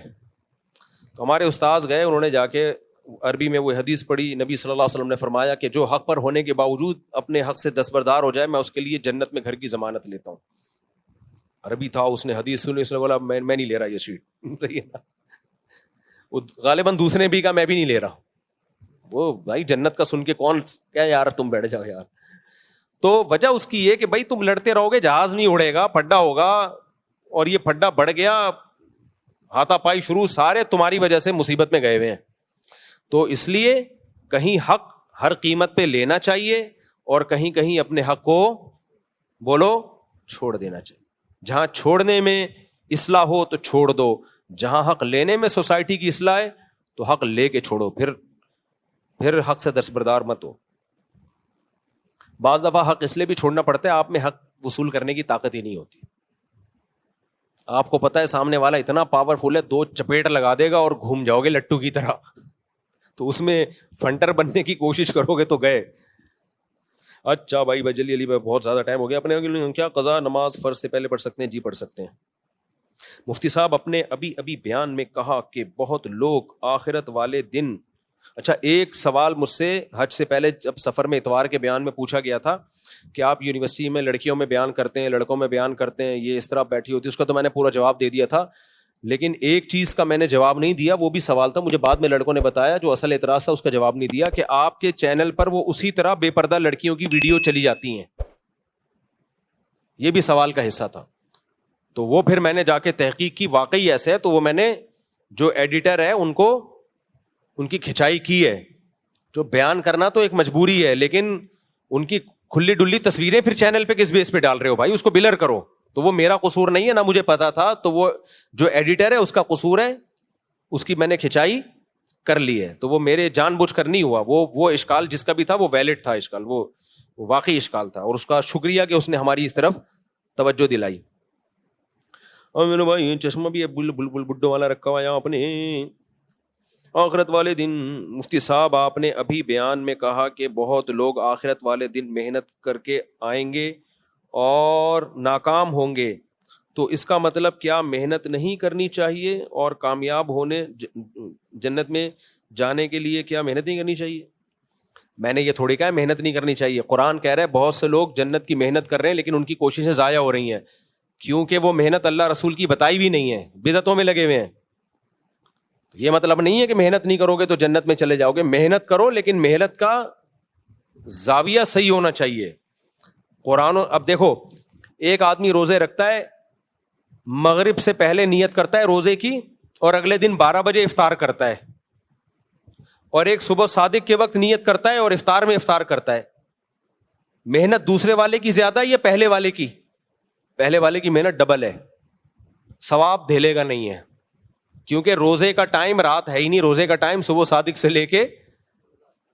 تو ہمارے استاذ گئے، انہوں نے جا کے عربی میں وہ حدیث پڑھی. نبی صلی اللہ علیہ وسلم نے فرمایا کہ جو حق پر ہونے کے باوجود اپنے حق سے دستبردار ہو جائے، میں اس کے لیے جنت میں گھر کی ضمانت لیتا ہوں. عربی تھا، اس نے حدیث سنی، اس نے بولا میں نہیں لے رہا یہ سیٹ. وہ غالباً دوسرے بھی کہا میں بھی نہیں لے رہا. وہ بھائی جنت کا سن کے کون کیا یار تم بیٹھ جاؤ یار. تو وجہ اس کی یہ کہ بھائی تم لڑتے رہو گے، جہاز نہیں اڑے گا، پھڈا ہوگا، اور یہ پھڈا بڑھ گیا، ہاتھا پائی شروع، سارے تمہاری وجہ سے مصیبت میں گئے ہوئے ہیں. تو اس لیے کہیں حق ہر قیمت پہ لینا چاہیے، اور کہیں کہیں اپنے حق کو بولو چھوڑ دینا چاہیے. جہاں چھوڑنے میں اصلاح ہو تو چھوڑ دو، جہاں حق لینے میں سوسائٹی کی اصلاح ہے تو حق لے کے چھوڑو، پھر حق سے دستبردار مت ہو. بعض دفعہ حق اس لیے بھی چھوڑنا پڑتا ہے، آپ میں حق وصول کرنے کی طاقت ہی نہیں ہوتی. آپ کو پتا ہے سامنے والا اتنا پاورفل ہے، 2 چپیٹ لگا دے گا اور گھوم جاؤ گے لٹو کی طرح. تو اس میں فنٹر بننے کی کوشش کرو گے تو گئے. اچھا بھائی جلدی علی بھائی بہت زیادہ ٹائم ہو گیا. اپنے کیا قضا نماز فرض سے پہلے پڑھ سکتے ہیں؟ جی پڑھ سکتے ہیں. مفتی صاحب اپنے ابھی بیان میں کہا کہ بہت لوگ آخرت والے دن. اچھا ایک سوال مجھ سے حج سے پہلے جب سفر میں اتوار کے بیان میں پوچھا گیا تھا کہ آپ یونیورسٹی میں لڑکیوں میں بیان کرتے ہیں, لڑکوں میں بیان کرتے ہیں, یہ اس طرح بیٹھی ہوتی ہے. اس کا تو میں نے پورا جواب دے دیا تھا, لیکن ایک چیز کا میں نے جواب نہیں دیا, وہ بھی سوال تھا, مجھے بعد میں لڑکوں نے بتایا جو اصل اعتراض تھا اس کا جواب نہیں دیا, کہ آپ کے چینل پر وہ اسی طرح بے پردہ لڑکیوں کی ویڈیو چلی جاتی ہیں. یہ بھی سوال کا حصہ تھا. تو وہ پھر میں نے جا کے تحقیق کی, واقعی ایسے ہے. تو وہ میں نے جو ایڈیٹر ہے ان کو ان کی کھچائی کی ہے. جو بیان کرنا تو ایک مجبوری ہے, لیکن ان کی کھلی ڈلی تصویریں پھر چینل پہ کس بیس پہ ڈال رہے ہو بھائی, اس کو بلر کرو. تو وہ میرا قصور نہیں ہے, نہ مجھے پتا تھا, تو وہ جو ایڈیٹر ہے اس کا قصور ہے, اس کی میں نے کھچائی کر لی ہے. تو وہ میرے جان بوجھ کر نہیں ہوا. وہ اشکال جس کا بھی تھا وہ ویلڈ تھا اشکال, وہ واقعی اشکال تھا, اور اس کا شکریہ کہ اس نے ہماری اس طرف توجہ دلائی. اور میرے بھائی چشمہ بھی بڈھوں والا رکھا ہوا یہاں اپنے. آخرت والے دن مفتی صاحب آپ نے ابھی بیان میں کہا کہ بہت لوگ آخرت والے دن محنت کر کے آئیں گے اور ناکام ہوں گے, تو اس کا مطلب کیا محنت نہیں کرنی چاہیے, اور کامیاب ہونے جنت میں جانے کے لیے کیا محنت نہیں کرنی چاہیے؟ میں نے یہ تھوڑی کہا ہے محنت نہیں کرنی چاہیے. قرآن کہہ رہا ہے بہت سے لوگ جنت کی محنت کر رہے ہیں لیکن ان کی کوششیں ضائع ہو رہی ہیں, کیونکہ وہ محنت اللہ رسول کی بتائی بھی نہیں ہے, بدعتوں میں لگے ہوئے ہیں. یہ مطلب نہیں ہے کہ محنت نہیں کرو گے تو جنت میں چلے جاؤ گے. محنت کرو, لیکن محنت کا زاویہ صحیح ہونا چاہیے. قرآن اب دیکھو, ایک آدمی روزے رکھتا ہے, مغرب سے پہلے نیت کرتا ہے روزے کی, اور اگلے دن 12 بجے افطار کرتا ہے, اور ایک صبح صادق کے وقت نیت کرتا ہے اور افطار میں افطار کرتا ہے. محنت دوسرے والے کی زیادہ ہے یا پہلے والے کی؟ پہلے والے کی محنت ڈبل ہے, ثواب دھیلے گا نہیں ہے, کیونکہ روزے کا ٹائم رات ہے ہی نہیں. روزے کا ٹائم صبح صادق سے لے کے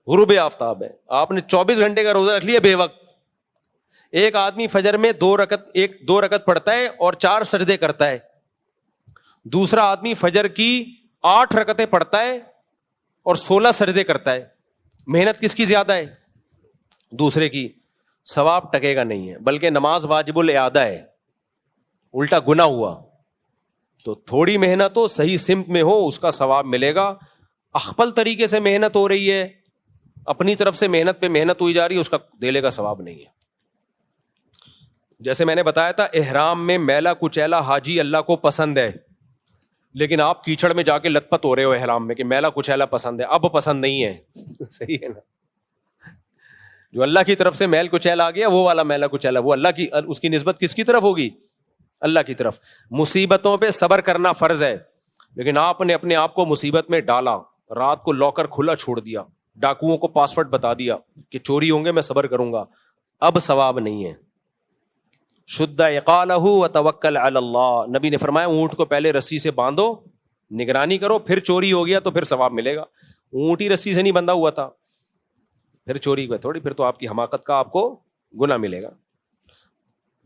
غروب آفتاب ہے. آپ نے 24 گھنٹے کا روزہ رکھ لیا بے وقت. ایک آدمی فجر میں 2 رکعت پڑھتا ہے اور 4 سجدے کرتا ہے, دوسرا آدمی فجر کی 8 رکعتیں پڑھتا ہے اور 16 سجدے کرتا ہے. محنت کس کی زیادہ ہے؟ دوسرے کی. ثواب ٹکے گا نہیں ہے, بلکہ نماز واجب الاعادہ ہے, الٹا گناہ ہوا. تو تھوڑی محنت ہو, صحیح سمت میں ہو, اس کا ثواب ملے گا. اخپل طریقے سے محنت ہو رہی ہے, اپنی طرف سے محنت پہ محنت ہوئی جا رہی ہے, اس کا دھیلے کا ثواب نہیں ہے. جیسے میں نے بتایا تھا, احرام میں میلا کچیلا حاجی اللہ کو پسند ہے, لیکن آپ کیچڑ میں جا کے لت پت ہو رہے ہو احرام میں کہ میلا کچیلا پسند ہے. اب پسند نہیں ہے. صحیح ہے نا؟ جو اللہ کی طرف سے میل کچیلا آ گیا وہ والا میلا کچیلا, وہ اللہ کی, اس کی نسبت کس کی طرف ہوگی؟ اللہ کی طرف. مصیبتوں پہ صبر کرنا فرض ہے, لیکن آپ نے اپنے آپ کو مصیبت میں ڈالا, رات کو لاکر کھلا چھوڑ دیا, ڈاکوؤں کو پاسورڈ بتا دیا کہ چوری ہوں گے میں صبر کروں گا, اب ثواب نہیں ہے. شد عقالہ وتوکل علی اللہ, نبی نے فرمایا اونٹ کو پہلے رسی سے باندھو, نگرانی کرو, پھر چوری ہو گیا تو پھر ثواب ملے گا. اونٹ ہی رسی سے نہیں بندھا ہوا تھا, پھر چوری ہوئی تھوڑی, پھر تو آپ کی حماقت کا آپ کو گناہ ملے گا.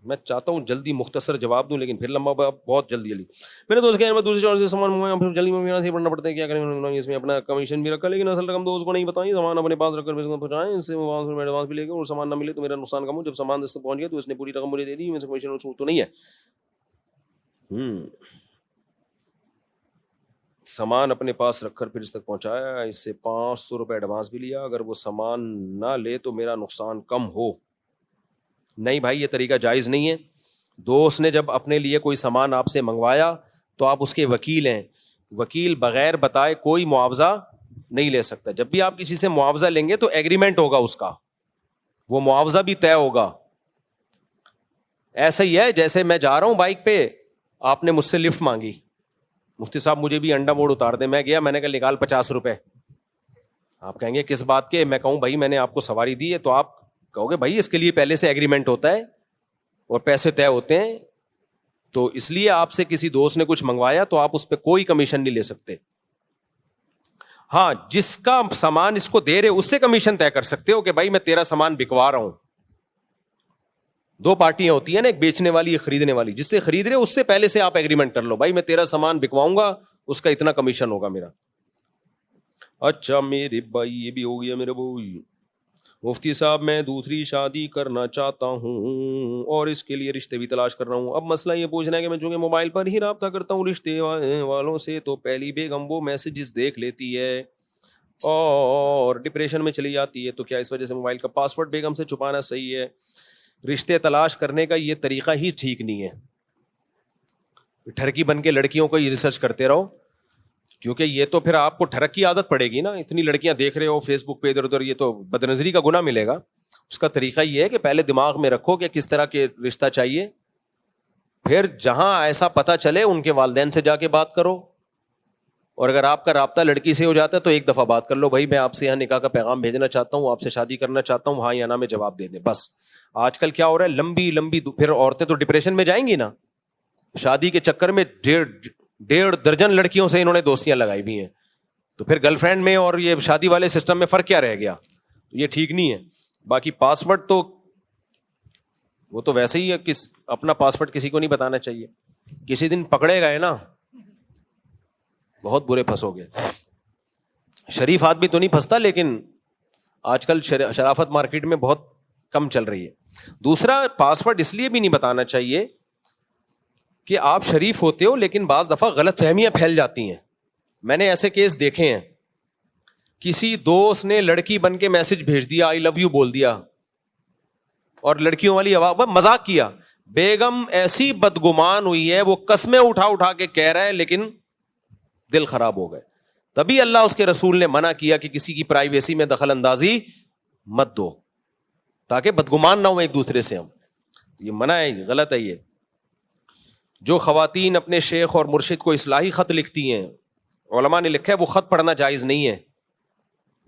میں چاہتا ہوں جلدی مختصر جواب دوں, لیکن پھر لمبا بہت جلدی. میرے دوست کہنے میں دوسری شہر سے سامان منگوایا, پھر جلدی میں سے پڑھنا پڑتا ہے, کیا کریں, اس میں اپنا کمیشن بھی رکھا, لیکن اصل رقم تو اس کو نہیں بتائیں, سامان اپنے پاس رکھ کر پہنچائیں, اس سے ایڈوانس بھی لے گا, اور سامان نہ ملے تو میرا نقصان کم ہو. جب سامان اس سے پہنچ گیا تو اس نے پوری رقم مجھے دے دی, میں سے کمیشن چھوٹ تو نہیں ہے. سامان اپنے پاس رکھ کر پھر اس تک پہنچایا, اس سے 500 روپے ایڈوانس بھی لیا, اگر وہ سامان نہ لے تو میرا نقصان کم ہو. نہیں بھائی, یہ طریقہ جائز نہیں ہے. دوست نے جب اپنے لیے کوئی سامان آپ سے منگوایا تو آپ اس کے وکیل ہیں, وکیل بغیر بتائے کوئی معاوضہ نہیں لے سکتا. جب بھی آپ کسی سے معاوضہ لیں گے تو ایگریمنٹ ہوگا اس کا, وہ معاوضہ بھی طے ہوگا. ایسا ہی ہے جیسے میں جا رہا ہوں بائک پہ, آپ نے مجھ سے لفٹ مانگی, مفتی صاحب مجھے بھی انڈا موڑ اتار دیں, میں گیا, میں نے کہا نکال 50 روپے. آپ کہیں گے کس بات کے؟ میں کہوں بھائی میں نے آپ کو سواری دی ہے, تو آپ کہو گے بھائی اس کے لیے پہلے سے ایگریمنٹ ہوتا ہے اور پیسے طے ہوتے ہیں, تو اس لیے آپ سے کسی دوست نے کچھ منگوایا تو آپ اس پہ کوئی کمیشن نہیں لے سکتے. ہاں, جس کا سامان اس کو دے رہے اس سے کمیشن طے کر سکتے ہو کہ بھائی میں تیرا سامان بکوا رہا ہوں. 2 پارٹیاں ہوتی ہیں نا, ایک بیچنے والی, ایک خریدنے والی. جس سے خرید رہے اس سے پہلے سے آپ ایگریمنٹ کر لو, بھائی میں تیرا سامان بکواؤں گا, اس کا اتنا کمیشن ہوگا میرا. اچھا میرے بھائی یہ بھی ہو گیا میرے بھائی. مفتی صاحب میں دوسری شادی کرنا چاہتا ہوں اور اس کے لیے رشتے بھی تلاش کر رہا ہوں. اب مسئلہ یہ پوچھنا ہے کہ میں چونکہ موبائل پر ہی رابطہ کرتا ہوں رشتے والوں سے, تو پہلی بیگم وہ میسیجز دیکھ لیتی ہے اور ڈپریشن میں چلی جاتی ہے, تو کیا اس وجہ سے موبائل کا پاسورڈ بیگم سے چھپانا صحیح ہے؟ رشتے تلاش کرنے کا یہ طریقہ ہی ٹھیک نہیں ہے. ٹھرکی بن کے لڑکیوں کو یہ ریسرچ کرتے رہو, کیونکہ یہ تو پھر آپ کو ٹھرک کی عادت پڑے گی نا. اتنی لڑکیاں دیکھ رہے ہو فیس بک پہ ادھر ادھر, یہ تو بدنظری کا گناہ ملے گا. اس کا طریقہ یہ ہے کہ پہلے دماغ میں رکھو کہ کس طرح کے رشتہ چاہیے, پھر جہاں ایسا پتہ چلے ان کے والدین سے جا کے بات کرو, اور اگر آپ کا رابطہ لڑکی سے ہو جاتا ہے تو ایک دفعہ بات کر لو, بھائی میں آپ سے یہاں نکاح کا پیغام بھیجنا چاہتا ہوں, آپ سے شادی کرنا چاہتا ہوں, ہاں یا نا میں جواب دے دیں بس. آج کل کیا ہو رہا ہے, لمبی پھر عورتیں تو ڈپریشن میں جائیں گی نا. شادی کے چکر میں 1.5 درجن لڑکیوں سے انہوں نے دوستیاں لگائی ہوئی ہیں, تو پھر گرل فرینڈ میں اور یہ شادی والے سسٹم میں فرق کیا رہ گیا؟ یہ ٹھیک نہیں ہے. باقی پاسورڈ تو وہ تو ویسے ہی ہے, اپنا پاسورڈ کسی کو نہیں بتانا چاہیے. کسی دن پکڑے گئے نا بہت برے پھنسو گے. شریف آدمی تو نہیں پھنستا, لیکن آج کل شرافت مارکیٹ میں بہت کم چل رہی ہے. دوسرا, پاسورڈ اس لیے بھی نہیں بتانا چاہیے کہ آپ شریف ہوتے ہو, لیکن بعض دفعہ غلط فہمیاں پھیل جاتی ہیں. میں نے ایسے کیس دیکھے ہیں, کسی دوست نے لڑکی بن کے میسج بھیج دیا, آئی لو یو بول دیا, اور لڑکیوں والی آواز, وہ مذاق کیا. بیگم ایسی بدگمان ہوئی ہے, وہ قسمیں اٹھا کے کہہ رہا ہے, لیکن دل خراب ہو گئے. تبھی اللہ اس کے رسول نے منع کیا کہ کسی کی پرائیویسی میں دخل اندازی مت دو, تاکہ بدگمان نہ ہو ایک دوسرے سے ہم. یہ منع ہے, غلط ہے. یہ جو خواتین اپنے شیخ اور مرشد کو اصلاحی خط لکھتی ہیں, علماء نے لکھا ہے وہ خط پڑھنا جائز نہیں ہے,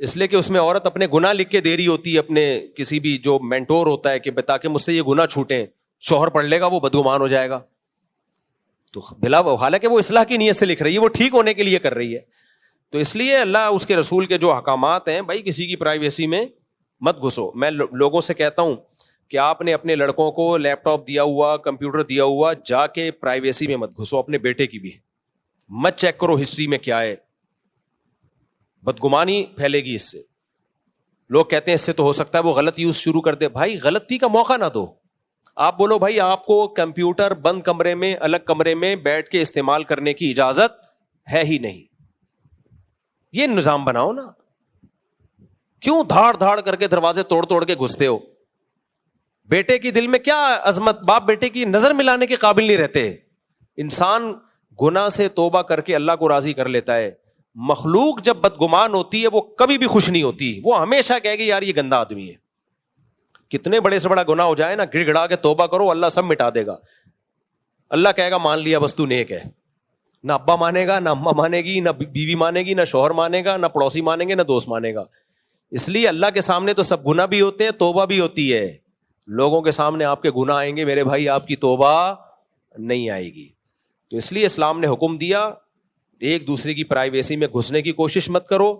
اس لیے کہ اس میں عورت اپنے گناہ لکھ کے دے رہی ہوتی ہے اپنے کسی بھی جو مینٹور ہوتا ہے, کہ تاکہ مجھ سے یہ گناہ چھوٹیں. شوہر پڑھ لے گا وہ بدگمان ہو جائے گا, تو بلا حالانکہ وہ اصلاح کی نیت سے لکھ رہی ہے, وہ ٹھیک ہونے کے لیے کر رہی ہے. تو اس لیے اللہ اس کے رسول کے جو احکامات ہیں, بھائی کسی کی پرائیویسی میں مت گھسو. میں لوگوں سے کہتا ہوں کہ آپ نے اپنے لڑکوں کو لیپ ٹاپ دیا ہوا, کمپیوٹر دیا ہوا, جا کے پرائیویسی میں مت گھسو. اپنے بیٹے کی بھی مت چیک کرو ہسٹری میں کیا ہے, بدگمانی پھیلے گی اس سے. لوگ کہتے ہیں اس سے تو ہو سکتا ہے وہ غلط یوز شروع کر دے. بھائی غلطی کا موقع نہ دو. آپ بولو بھائی آپ کو کمپیوٹر بند کمرے میں, الگ کمرے میں بیٹھ کے استعمال کرنے کی اجازت ہے ہی نہیں. یہ نظام بناؤ نا. کیوں دھاڑ کر کے دروازے توڑ کے گھستے ہو؟ بیٹے کی دل میں کیا عظمت, باپ بیٹے کی نظر ملانے کے قابل نہیں رہتے. انسان گناہ سے توبہ کر کے اللہ کو راضی کر لیتا ہے. مخلوق جب بدگمان ہوتی ہے وہ کبھی بھی خوش نہیں ہوتی, وہ ہمیشہ کہے گی یار یہ گندا آدمی ہے. کتنے بڑے سے بڑا گناہ ہو جائے نا, گڑ گڑا کے توبہ کرو, اللہ سب مٹا دے گا. اللہ کہے گا مان لیا بس تو نیک ہے. نہ ابا مانے گا, نہ اماں مانے گی, نہ بیوی مانے گی, نہ شوہر مانے گا, نہ پڑوسی مانیں گے, نہ دوست مانے گا. اس لیے اللہ کے سامنے تو سب گناہ بھی ہوتے ہیں, توبہ بھی ہوتی ہے. لوگوں کے سامنے آپ کے گناہ آئیں گے میرے بھائی, آپ کی توبہ نہیں آئے گی. تو اس لیے اسلام نے حکم دیا ایک دوسرے کی پرائیویسی میں گھسنے کی کوشش مت کرو,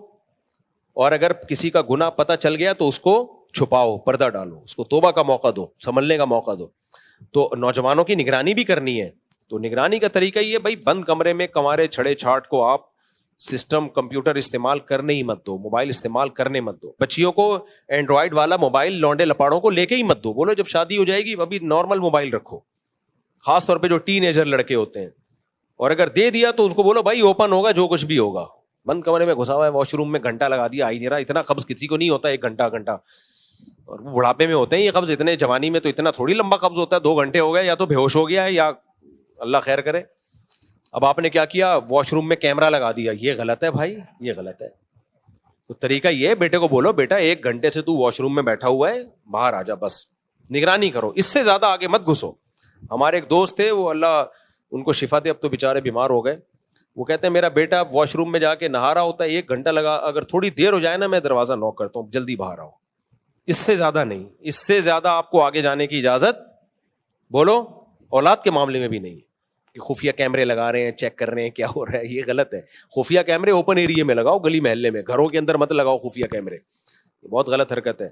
اور اگر کسی کا گناہ پتہ چل گیا تو اس کو چھپاؤ, پردہ ڈالو, اس کو توبہ کا موقع دو, سنبھلنے کا موقع دو. تو نوجوانوں کی نگرانی بھی کرنی ہے. تو نگرانی کا طریقہ یہ بھائی, بند کمرے میں کنوارے چھڑے چھاٹ کو آپ سسٹم کمپیوٹر استعمال کرنے ہی مت دو, موبائل استعمال کرنے مت دو. بچیوں کو اینڈرائڈ والا موبائل لونڈے لپاڑوں کو لے کے ہی مت دو. بولو جب شادی ہو جائے گی ابھی نارمل موبائل رکھو, خاص طور پہ جو ٹین ایجر لڑکے ہوتے ہیں. اور اگر دے دیا تو اس کو بولو بھائی اوپن ہوگا جو کچھ بھی ہوگا. بند کمرے میں گھسا ہوا ہے, واش روم میں گھنٹہ لگا دیا, آئی نہیں رہا. اتنا قبض کسی کو نہیں ہوتا 1 گھنٹہ, اور وہ بڑھاپے میں ہوتے ہیں یہ قبض. اتنے جوانی میں تو اتنا تھوڑی لمبا قبض ہوتا ہے, 2 گھنٹے ہو گئے, یا تو بے ہوش ہو گیا ہے یا اللہ خیر کرے. اب آپ نے کیا کیا, واش روم میں کیمرہ لگا دیا. یہ غلط ہے بھائی, یہ غلط ہے. تو طریقہ یہ ہے, بیٹے کو بولو بیٹا 1 گھنٹے سے تو واش روم میں بیٹھا ہوا ہے, باہر آ جا, بس نگرانی کرو, اس سے زیادہ آگے مت گھسو. ہمارے ایک دوست تھے, وہ اللہ ان کو شفا دے, اب تو بیچارے بیمار ہو گئے. وہ کہتے ہیں میرا بیٹا واش روم میں جا کے نہا رہا ہوتا ہے, 1 گھنٹہ لگا, اگر تھوڑی دیر ہو جائے نا میں دروازہ نوک کرتا ہوں, جلدی باہر آؤ. اس سے زیادہ نہیں, اس سے زیادہ آپ کو آگے جانے کی اجازت بولو اولاد کے معاملے میں بھی نہیں ہے. کہ خفیہ کیمرے لگا رہے ہیں, چیک کر رہے ہیں کیا ہو رہا ہے, یہ غلط ہے. خفیہ کیمرے اوپن ایریا میں لگاؤ, گلی محلے میں, گھروں کے اندر مت لگاؤ خفیہ کیمرے, بہت غلط حرکت ہے.